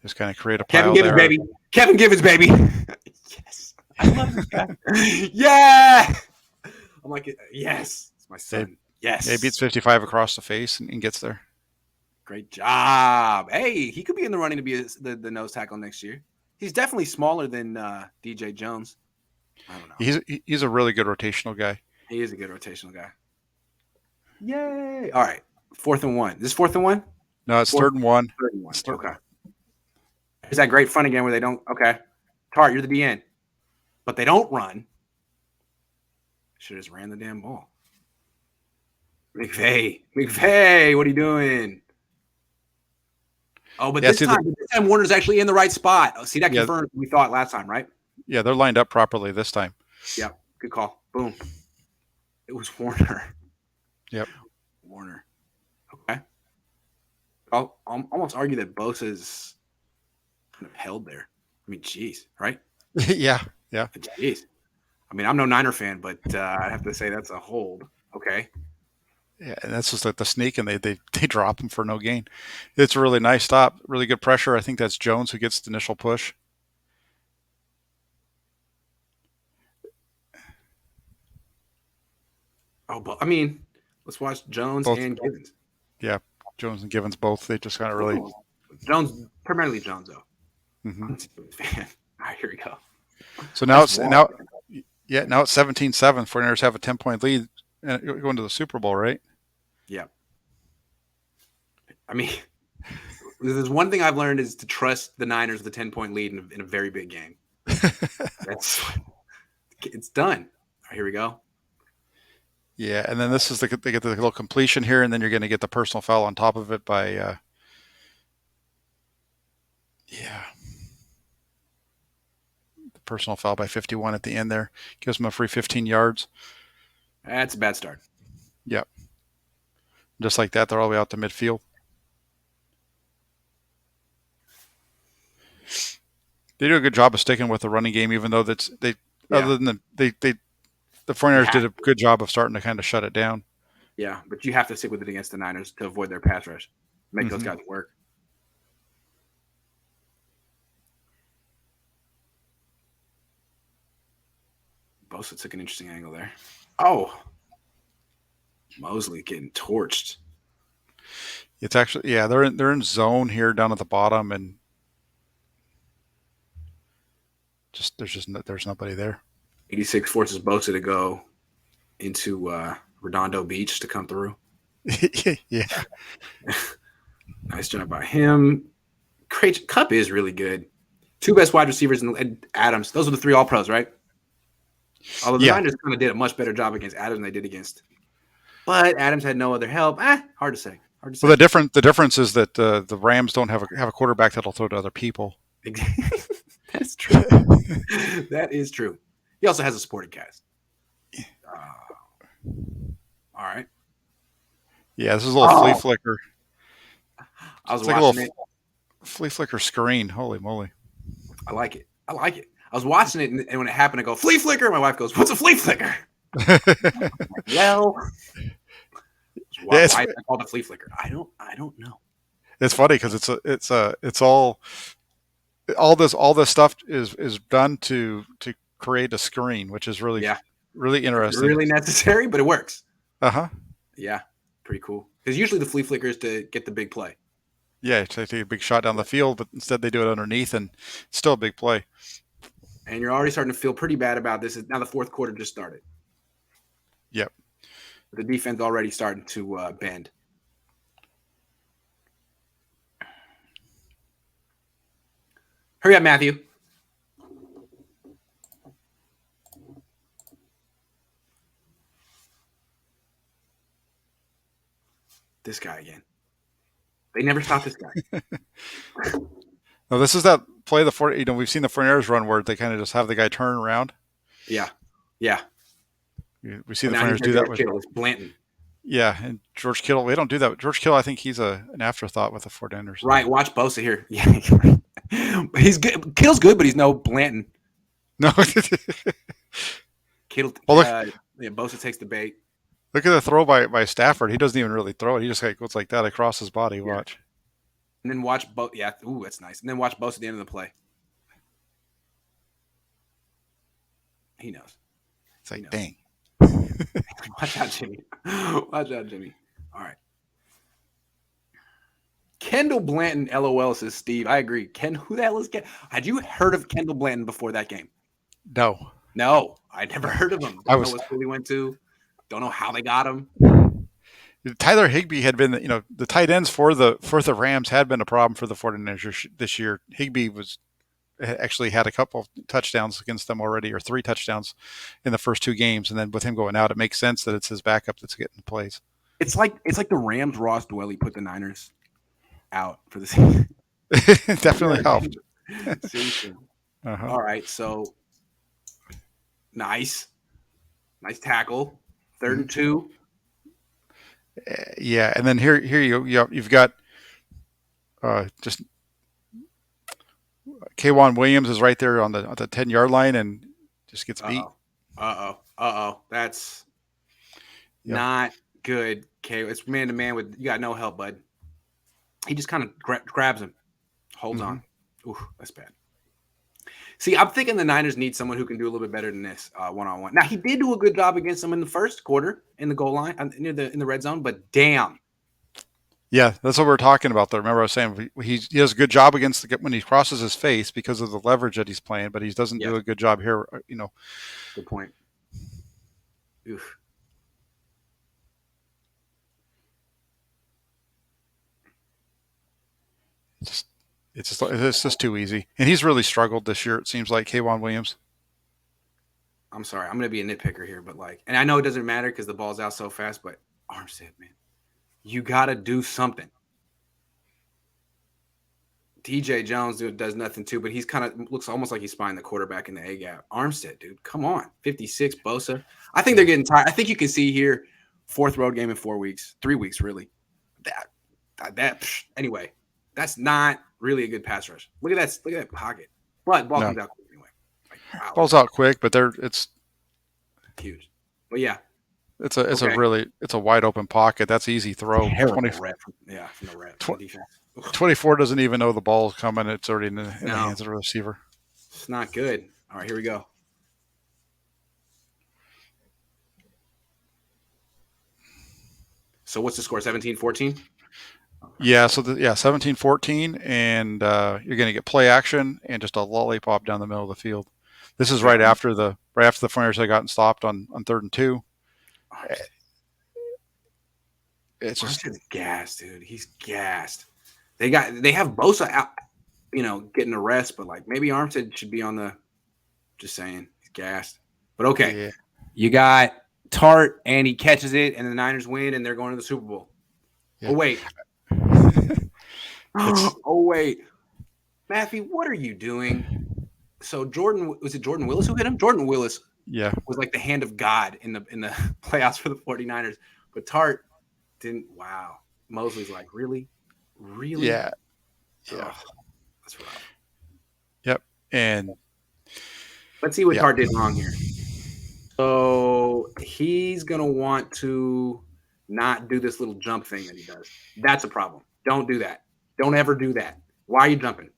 Just kind of create a Kevin pile Givens, there. baby. Kevin Givens, baby. Yes. I love this guy. Yeah. I'm like, yes. It's my son. Yes. Yeah, he beats 55 across the face and gets there. Great job. Hey, he could be in the running to be the nose tackle next year. He's definitely smaller than DJ Jones. I don't know. He's a really good rotational guy. He is a good rotational guy. Yay. All right. 4th and 1. Is this 4th and 1? No, it's 3rd and 1. 3rd and 1. Okay. There's that great front again where they don't. Okay. Tart, you're the DN. But they don't run. Should have just ran the damn ball. McVay, what are you doing? Oh, but this time Warner's actually in the right spot. Oh, see, that confirms what we thought last time, right? Yeah, they're lined up properly this time. Yeah, good call. Boom. It was Warner. Yep. Warner. Okay. I'll almost argue that Bosa's kind of held there. I mean, geez, right? Yeah. Jeez. I mean, I'm no Niner fan, but I have to say that's a hold. Okay. Yeah, and that's just like the sneak, and they drop him for no gain. It's a really nice stop, really good pressure. I think that's Jones who gets the initial push. Oh, but I mean, let's watch Jones and Givens. Yeah, Jones and Givens both. They just kind of really Jones, primarily Jones though. Mm-hmm. I'm a fan. All right, here we go. So now it's 17-7. 49ers have a 10-point lead and going to the Super Bowl, right? Yeah. I mean, there's one thing I've learned is to trust the Niners with a 10-point lead in a very big game. It's done. All right, here we go. Yeah, and then this is they get the little completion here, and then you're going to get the personal foul on top of it by the personal foul by 51 at the end there. Gives them a free 15 yards. That's a bad start. Yep. Just like that, they're all the way out to midfield. They do a good job of sticking with the running game, even though other than the 49ers did a good job of starting to kind of shut it down. Yeah, but you have to stick with it against the Niners to avoid their pass rush. Make those guys work. Bosa took an interesting angle there. Oh. Mosley getting torched. It's actually they're in zone here down at the bottom, and there's nobody there. 86 forces Bosa to go into Redondo Beach to come through. Yeah. Nice job by him. Cup is really good. 2 best wide receivers and Adams. Those are the 3 All-Pros, right? Although the Niners kind of did a much better job against Adams than they did against. But Adams had no other help. Hard to say. Well, the difference is that the Rams don't have a quarterback that'll throw to other people. That's true. That is true. He also has a supporting cast. All right. Yeah, this is a little flea flicker. I was watching it. Flea flicker screen. Holy moly. I like it. I was watching it, and when it happened, I go, flea flicker. My wife goes, what's a flea flicker? Well, why is it called a flea flicker? I don't know. It's funny because it's all this stuff is done to create a screen, which is really interesting. Really necessary, but it works. Uh-huh. Yeah, pretty cool. Because usually the flea flicker is to get the big play. Yeah, to take a big shot down the field, but instead they do it underneath, and it's still a big play. And you're already starting to feel pretty bad about this. Now the fourth quarter just started. Yep. The defense already starting to bend. Hurry up, Matthew. This guy again. They never stop this guy. No, this is that play we've seen the 49ers run where they kind of just have the guy turn around. Yeah. Yeah. We see But the now 49ers he's do that with. Kittle. It's Blanton. Yeah, and George Kittle, they don't do that. With George Kittle, I think he's an afterthought with the 49ers. Right. Watch Bosa here. Yeah. He's good. Kittle's good, but he's no Blanton. No. Kittle. Well, look, Bosa takes the bait. Look at the throw by Stafford. He doesn't even really throw it. He just goes like that across his body. Yeah. Watch. And then watch Yeah. Ooh, that's nice. And then watch Bosa at the end of the play. He knows. It's like, dang. Watch out, Jimmy. Watch out, Jimmy. All right. Kendall Blanton, LOL, says Steve. I agree. Who the hell is Ken? Had you heard of Kendall Blanton before that game? No, I never heard of him. Don't know what school he went to. Don't know how they got him. Tyler Higbee had been, the tight ends for the Rams had been a problem for the 49ers this year. Higbee actually had a couple of touchdowns against them already, or 3 touchdowns in the first 2 games. And then with him going out, it makes sense that it's his backup that's getting plays. It's like the Rams Ross Dwelly put the Niners out for the season. Definitely helped. Seriously. All right, so nice tackle. 3rd and 2. Yeah, and then here you've got just K'Wan Williams is right there on the 10-yard line and just gets beat. That's not good. Okay, it's man to man with you got no help, bud. He just kind of grabs him, holds on. Ooh, that's bad. See, I'm thinking the Niners need someone who can do a little bit better than this one-on-one. Now, he did do a good job against them in the first quarter in the goal line, in the red zone, but damn. Yeah, that's what we were talking about, though. Remember I was saying he does a good job when he crosses his face because of the leverage that he's playing, but he doesn't do a good job here, Good point. Oof. It's just too easy. And he's really struggled this year, it seems like, K'Wan Williams. I'm sorry. I'm going to be a nitpicker here, but and I know it doesn't matter because the ball's out so fast, but Armstead, man, you got to do something. DJ Jones does nothing too, but he's kind of looks almost like he's spying the quarterback in the A gap. Armstead, dude, come on. 56, Bosa. I think they're getting tired. I think you can see here, 4th road game in 4 weeks, 3 weeks, really. Anyway, that's not really a good pass rush. Look at that pocket. But ball comes out quick anyway. Wow. Ball's out quick, but it's huge. But yeah. It's a wide open pocket. That's easy throw. From the rep. 24 doesn't even know the ball's coming. It's already in the hands of the receiver. It's not good. All right, here we go. So what's the score? 17-14? Yeah, so 17-14, and you're going to get play action and just a lollipop down the middle of the field. This is right after the 49ers had gotten stopped on 3rd and 2. It's just gassed, dude. He's gassed. They have Bosa out, getting a rest, but maybe Armstead should be on the. Just saying, he's gassed. But okay, You got Tart, and he catches it, and the Niners win, and they're going to the Super Bowl. Yeah. Oh wait, Matthew, what are you doing? So was it Jordan Willis who hit him? Jordan Willis, was like the hand of God in the playoffs for the 49ers, but Tart didn't. Wow, Mosley's like, really. Yeah. Oh, that's rough. Yep. And let's see what Tart did wrong here. So he's going to want to not do this little jump thing that he does. That's a problem. Don't do that. Don't ever do that. Why are you jumping?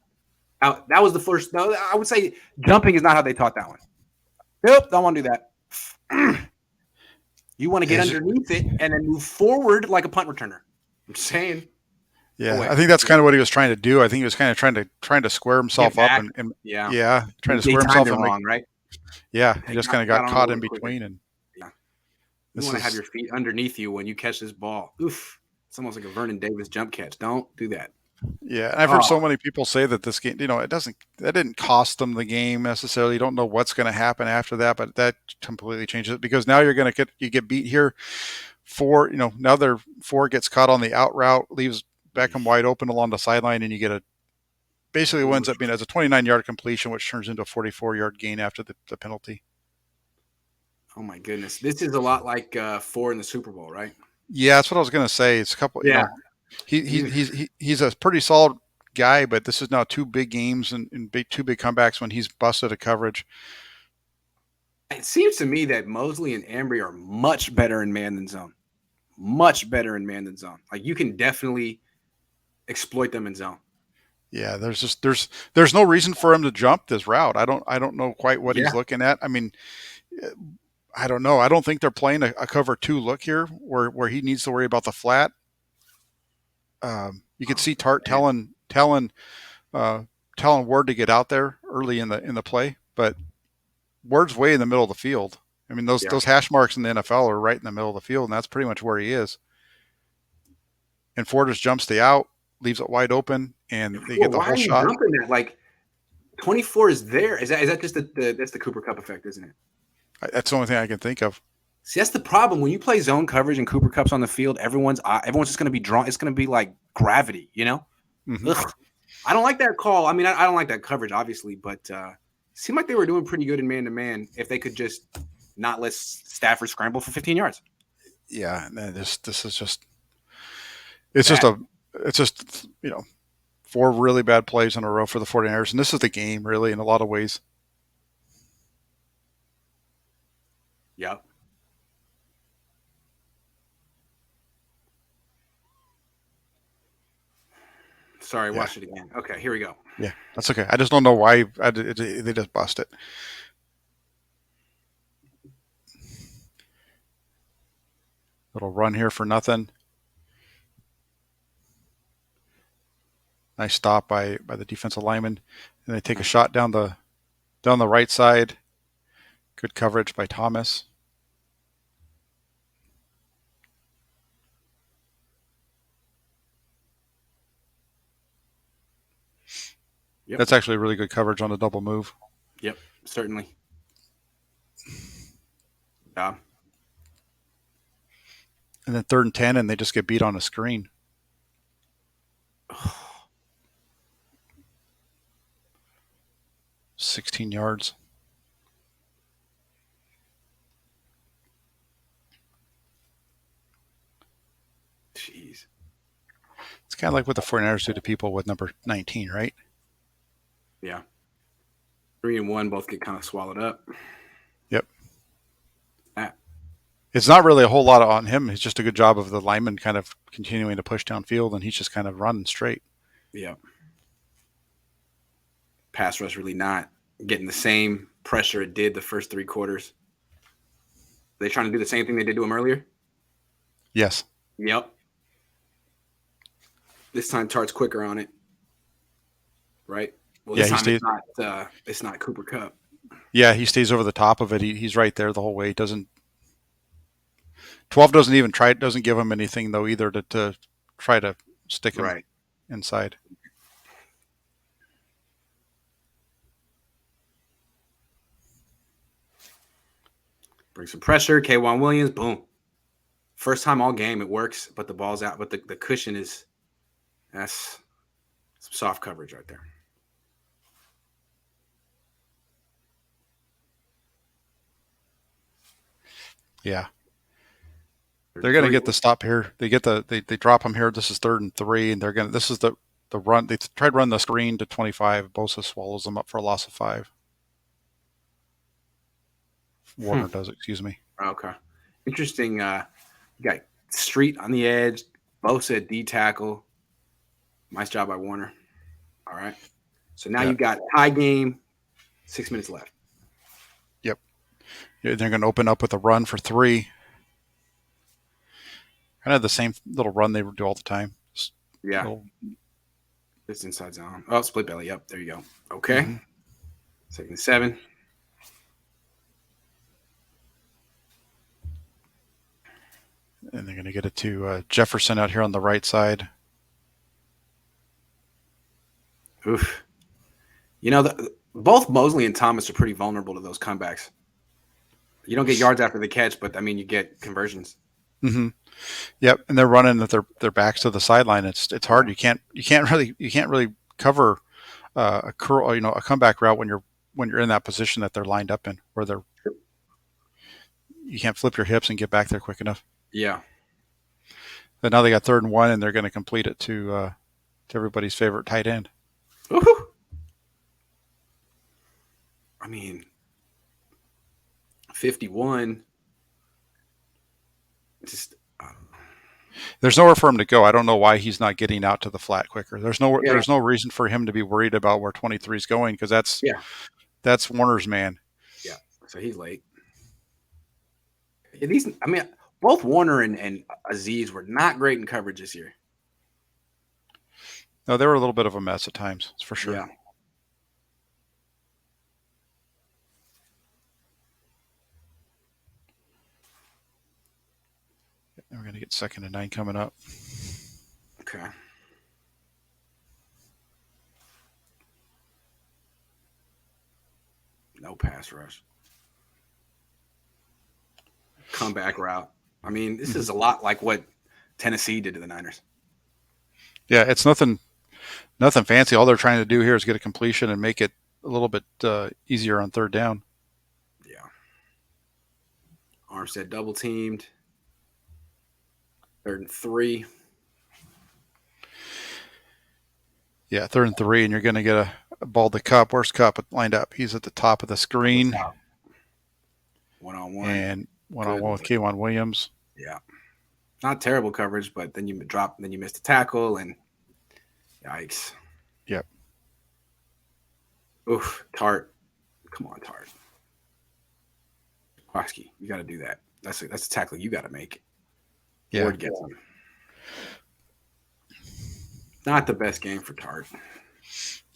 That was the first. No, I would say jumping is not how they taught that one. Nope, don't want to do that. You want to get underneath it and then move forward like a punt returner. I'm saying. Oh, Yeah, wait. I think that's kind of what he was trying to do. I think he was kind of trying to square Get himself up back. and Yeah. yeah, trying to They square timed himself it and make wrong, right? yeah. He They just kind of got got on a caught little in bit quicker. between, and Yeah. You this want to have is your feet underneath you when you catch this ball. Oof. It's almost like a Vernon Davis jump catch. Don't do that. yeah. And I've heard Oh, so many people say that this game, that didn't cost them the game necessarily. You don't know what's going to happen after that, but that completely changes it because now you get beat here. Now their four gets caught on the out route, leaves Beckham wide open along the sideline, and you get basically what ends up being as a 29-yard completion, which turns into a 44-yard gain after the penalty. oh my goodness. This is a lot like 4 in the Super Bowl, right? Yeah, that's what I was going to say. It's a couple, Yeah. he's a pretty solid guy, but this is now two big games and two big comebacks when he's busted a coverage. It seems to me that Mosley and Embry are much better in man than zone. Much better in man than zone. Like you can definitely exploit them in zone. Yeah, there's no reason for him to jump this route. I don't know quite what Yeah. he's looking at. I mean, I don't know. I don't think they're playing a cover two look here where he needs to worry about the flat. You could see Tart telling Ward to get out there early in the play, but Ward's way in the middle of the field. I mean, Yeah. those hash marks in the NFL are right in the middle of the field, and that's pretty much where he is. And Ford just jumps the out, leaves it wide open, and they get the Why whole are you shot. jumping that? Like 24 is there. Is that just that's the Cooper Cup effect, isn't it? That's the only thing I can think of. See, that's the problem. When you play zone coverage and Cooper Cup's on the field, everyone's just going to be drawn. It's going to be like gravity, you know? Mm-hmm. Ugh. I don't like that call. I mean, I don't like that coverage, obviously, but it seemed like they were doing pretty good in man-to-man if they could just not let Stafford scramble for 15 yards. Yeah, this is just it's just four really bad plays in a row for the 49ers, and this is the game really in a lot of ways. Yep. Sorry, watch it again. Okay, here we go. Yeah, that's okay. I just don't know why they just bust it. Little run here for nothing. Nice stop by the defensive lineman, and they take a shot down the right side. Good coverage by Thomas. Yep. That's actually really good coverage on the double move. Yep, certainly. Yeah. And then 3rd and 10, and they just get beat on a screen. Oh, 16 yards. jeez. It's kind of like what the 49ers do to people with number 19, right? Yeah. 3 and 1 both get kind of swallowed up. Yep. That. It's not really a whole lot on him. It's just a good job of the lineman kind of continuing to push downfield, and he's just kind of running straight. Yeah. Pass rush really not getting the same pressure it did the first 3 quarters. Are they trying to do the same thing they did to him earlier? Yes. Yep. This time Tart's quicker on it. Right? Well, this time it's not Cooper Cup. Yeah, he stays over the top of it. He's right there the whole way. 12 doesn't give him anything though either to try to stick him inside. Bring some pressure. K'Wan Williams, boom. First time all game, it works, but the ball's out. But the cushion that's some soft coverage right there. Yeah. They're going to get the stop here. They drop him here. This is 3rd and 3, and this is the run. They tried to run the screen to 25. Bosa swallows them up for a loss of 5. Warner does, excuse me. Okay. Interesting. You got Street on the edge, Bosa at D tackle. Nice job by Warner. All right. So now you got tie game, 6 minutes left. Yep. They're going to open up with a run for 3. Kind of the same little run they do all the time. Just Yeah. Little, It's inside zone. Oh, split belly. Yep. There you go. Okay. mm-hmm. 2nd and 7. And they're going to get it to Jefferson out here on the right side. Oof. Both Mosley and Thomas are pretty vulnerable to those comebacks. You don't get yards after the catch, but I mean, you get conversions. Mm-hmm. Yep, and they're running with their backs to the sideline. It's hard. You can't really cover a curl, a comeback route when you're in that position that they're lined up in, where you can't flip your hips and get back there quick enough. Yeah. But now they got 3rd and 1, and they're going to complete it to everybody's favorite tight end. Woo-hoo. I mean, 51. Just. There's nowhere for him to go. I don't know why he's not getting out to the flat quicker. There's no reason for him to be worried about where 23 is going, because that's Warner's man. Yeah, so he's late. Both Warner and Aziz were not great in coverage this year. No, they were a little bit of a mess at times, that's for sure. Yeah. And we're going to get 2nd and 9 coming up. Okay. No pass rush. Comeback route. I mean, this is a lot like what Tennessee did to the Niners. Yeah, it's nothing fancy. All they're trying to do here is get a completion and make it a little bit easier on 3rd down. Yeah. Armstead double teamed. 3rd and 3. Yeah, 3rd and 3, and you're going to get a ball to Cup. Where's Cup lined up? He's at the top of the screen. 1-on-1. And 1-on-1 with K'Wan Williams. Yeah. Not terrible coverage, but then you drop, then you missed a tackle, and yikes. Yep. Oof, Tart. Come on, Tart. Quaski, you got to do that. That's a tackle you got to make. Yeah. Ward gets him. Not the best game for Tart.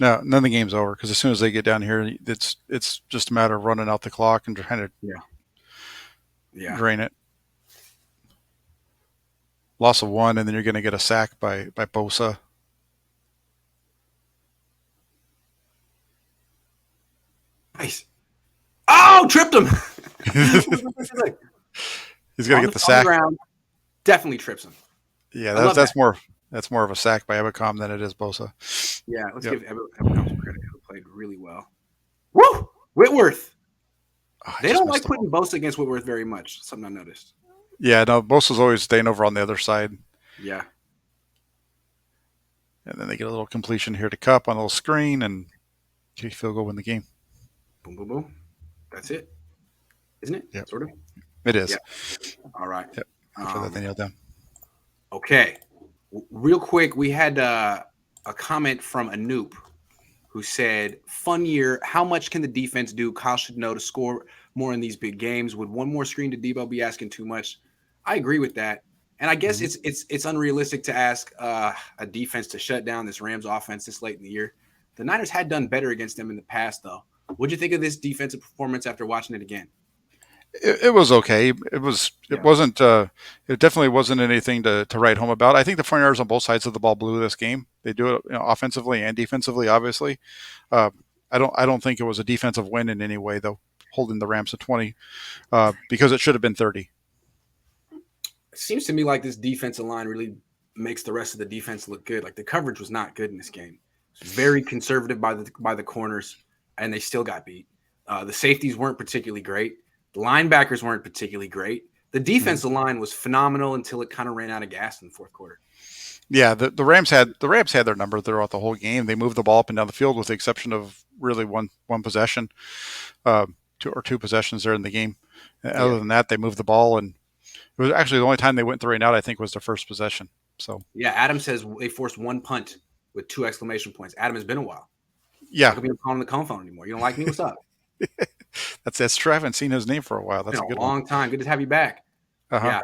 No, none of the game's over, because as soon as they get down here, it's just a matter of running out the clock and trying to drain it. Loss of 1, and then you're going to get a sack by Bosa. Nice. Oh, tripped him. He's going to get the sack. Ground, definitely trips him. Yeah, that's more of a sack by Ebicom than it is Bosa. Yeah, let's give Ebicom some credit. Who played really well. Woo! Whitworth. They don't like putting Bosa against Whitworth very much. Something I noticed. Yeah, no, Bosa's always staying over on the other side. Yeah. And then they get a little completion here to Cup on a little screen, and kick field goal, win the game. Boom, boom, boom. That's it. Isn't it? Yeah. Sort of. It is. Yep. All right. Yep. After that, they nailed down. Okay. Real quick, we had a comment from Anoop who said, fun year. How much can the defense do? Kyle should know to score more in these big games. Would one more screen to Debo be asking too much? I agree with that. And I guess it's unrealistic to ask a defense to shut down this Rams offense this late in the year. The Niners had done better against them in the past, though. What'd you think of this defensive performance after watching it again? It was okay. It wasn't. It definitely wasn't anything to write home about. I think the front yards on both sides of the ball blew this game. They do it offensively and defensively, obviously. I don't think it was a defensive win in any way, though. Holding the Rams to 20 because it should have been 30. It seems to me like this defensive line really makes the rest of the defense look good. Like the coverage was not good in this game. It was very conservative by the corners, and they still got beat. The safeties weren't particularly great. The linebackers weren't particularly great. The defensive line was phenomenal until it kind of ran out of gas in the fourth quarter. Yeah, the Rams had their number throughout the whole game. They moved the ball up and down the field with the exception of really one possession, two possessions there in the game. Other than that, they moved the ball, and it was actually the only time they went 3 and out, I think, was their first possession. So yeah, Adam says they forced 1 punt with 2 exclamation points. Adam, it's been a while. Yeah, I could be calling the cone phone anymore. You don't like me? What's up? That's true. I haven't seen his name for a while. That's a good long time. Good to have you back. Uh-huh.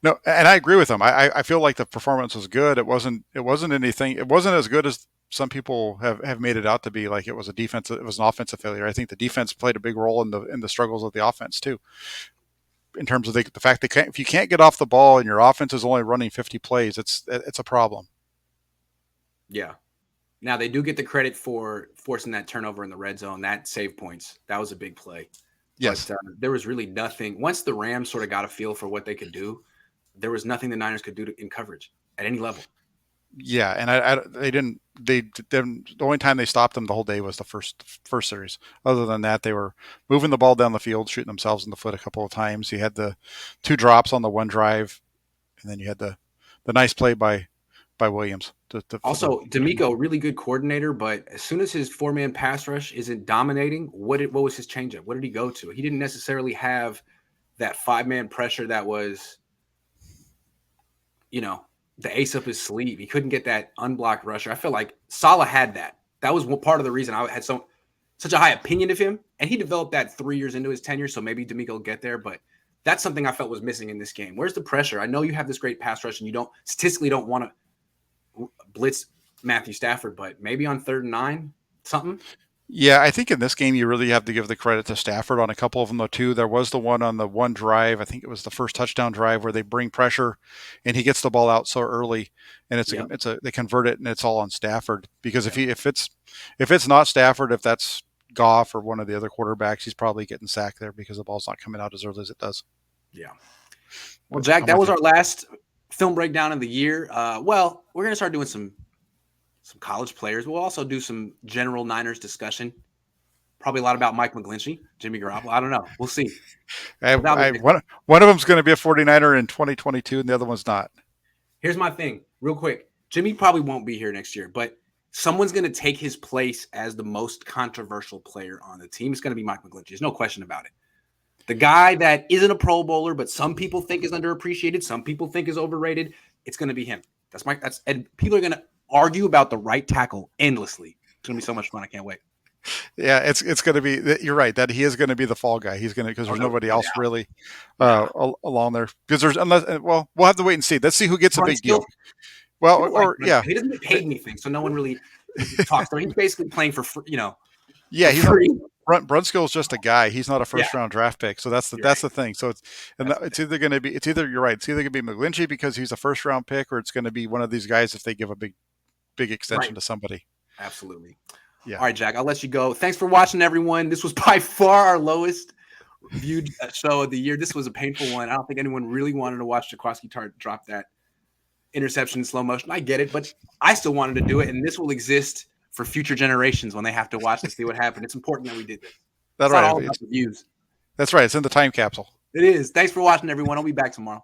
No, and I agree with him. I feel like the performance was good. It wasn't anything. It wasn't as good as some people have made it out to be. Like it was a defense. It was an offensive failure. I think the defense played a big role in the struggles of the offense too. In terms of the fact that if you can't get off the ball and your offense is only running 50 plays, it's a problem. Yeah. Now they do get the credit for forcing that turnover in the red zone. That save points. That was a big play. Yes. But there was really nothing. Once the Rams sort of got a feel for what they could do, there was nothing the Niners could do in coverage at any level. Yeah, and they didn't. They didn't. The only time they stopped them the whole day was the first series. Other than that, they were moving the ball down the field, shooting themselves in the foot a couple of times. You had the two drops on the one drive, and then you had the nice play by Williams. Also, D'Amico, really good coordinator, but as soon as his 4-man pass rush isn't dominating, what was his changeup? What did he go to? He didn't necessarily have that 5-man pressure that was, the ace up his sleeve. He couldn't get that unblocked rusher. I feel like Saleh had that. That was part of the reason I had such a high opinion of him, and he developed that 3 years into his tenure, so maybe D'Amico will get there, but that's something I felt was missing in this game. Where's the pressure? I know you have this great pass rush, and you statistically don't want to blitz Matthew Stafford, but maybe on 3rd and 9, something. Yeah, I think in this game you really have to give the credit to Stafford on a couple of them though too. There was the one on the one drive, I think it was the first touchdown drive where they bring pressure and he gets the ball out so early and they convert it and it's all on Stafford because if it's not Stafford, if that's Goff or one of the other quarterbacks, he's probably getting sacked there because the ball's not coming out as early as it does. Yeah. Well, Jack, that was our last film breakdown of the year. Well, we're going to start doing some college players. We'll also do some general Niners discussion. Probably a lot about Mike McGlinchey, Jimmy Garoppolo. I don't know. We'll see. One of them's going to be a 49er in 2022 and the other one's not. Here's my thing, real quick. Jimmy probably won't be here next year, but someone's going to take his place as the most controversial player on the team. It's going to be Mike McGlinchey. There's no question about it. The guy that isn't a Pro Bowler, but some people think is underappreciated, some people think is overrated. It's going to be him. And people are going to argue about the right tackle endlessly. It's going to be so much fun. I can't wait. Yeah, it's going to be. You're right that he is going to be the fall guy. He's going to because there's nobody else really along there. Because we'll have to wait and see. Let's see who gets a big deal. Well, he doesn't get paid anything, so no one really talks to him. He's basically playing for free. Yeah, he's free. Brunskill's just a guy. He's not a first round draft pick. So that's the thing. So it's either going to be you're right. It's either going to be McGlinchey because he's a first round pick, or it's going to be one of these guys if they give a big extension to somebody. Absolutely. Yeah. All right, Jack, I'll let you go. Thanks for watching, everyone. This was by far our lowest viewed show of the year. This was a painful one. I don't think anyone really wanted to watch Jaquaski Tart drop that interception in slow motion. I get it, but I still wanted to do it, and this will exist for future generations when they have to watch and see what happened. It's important that we did this. That's right. All about the views. That's right. It's in the time capsule. It is. Thanks for watching, everyone. I'll be back tomorrow.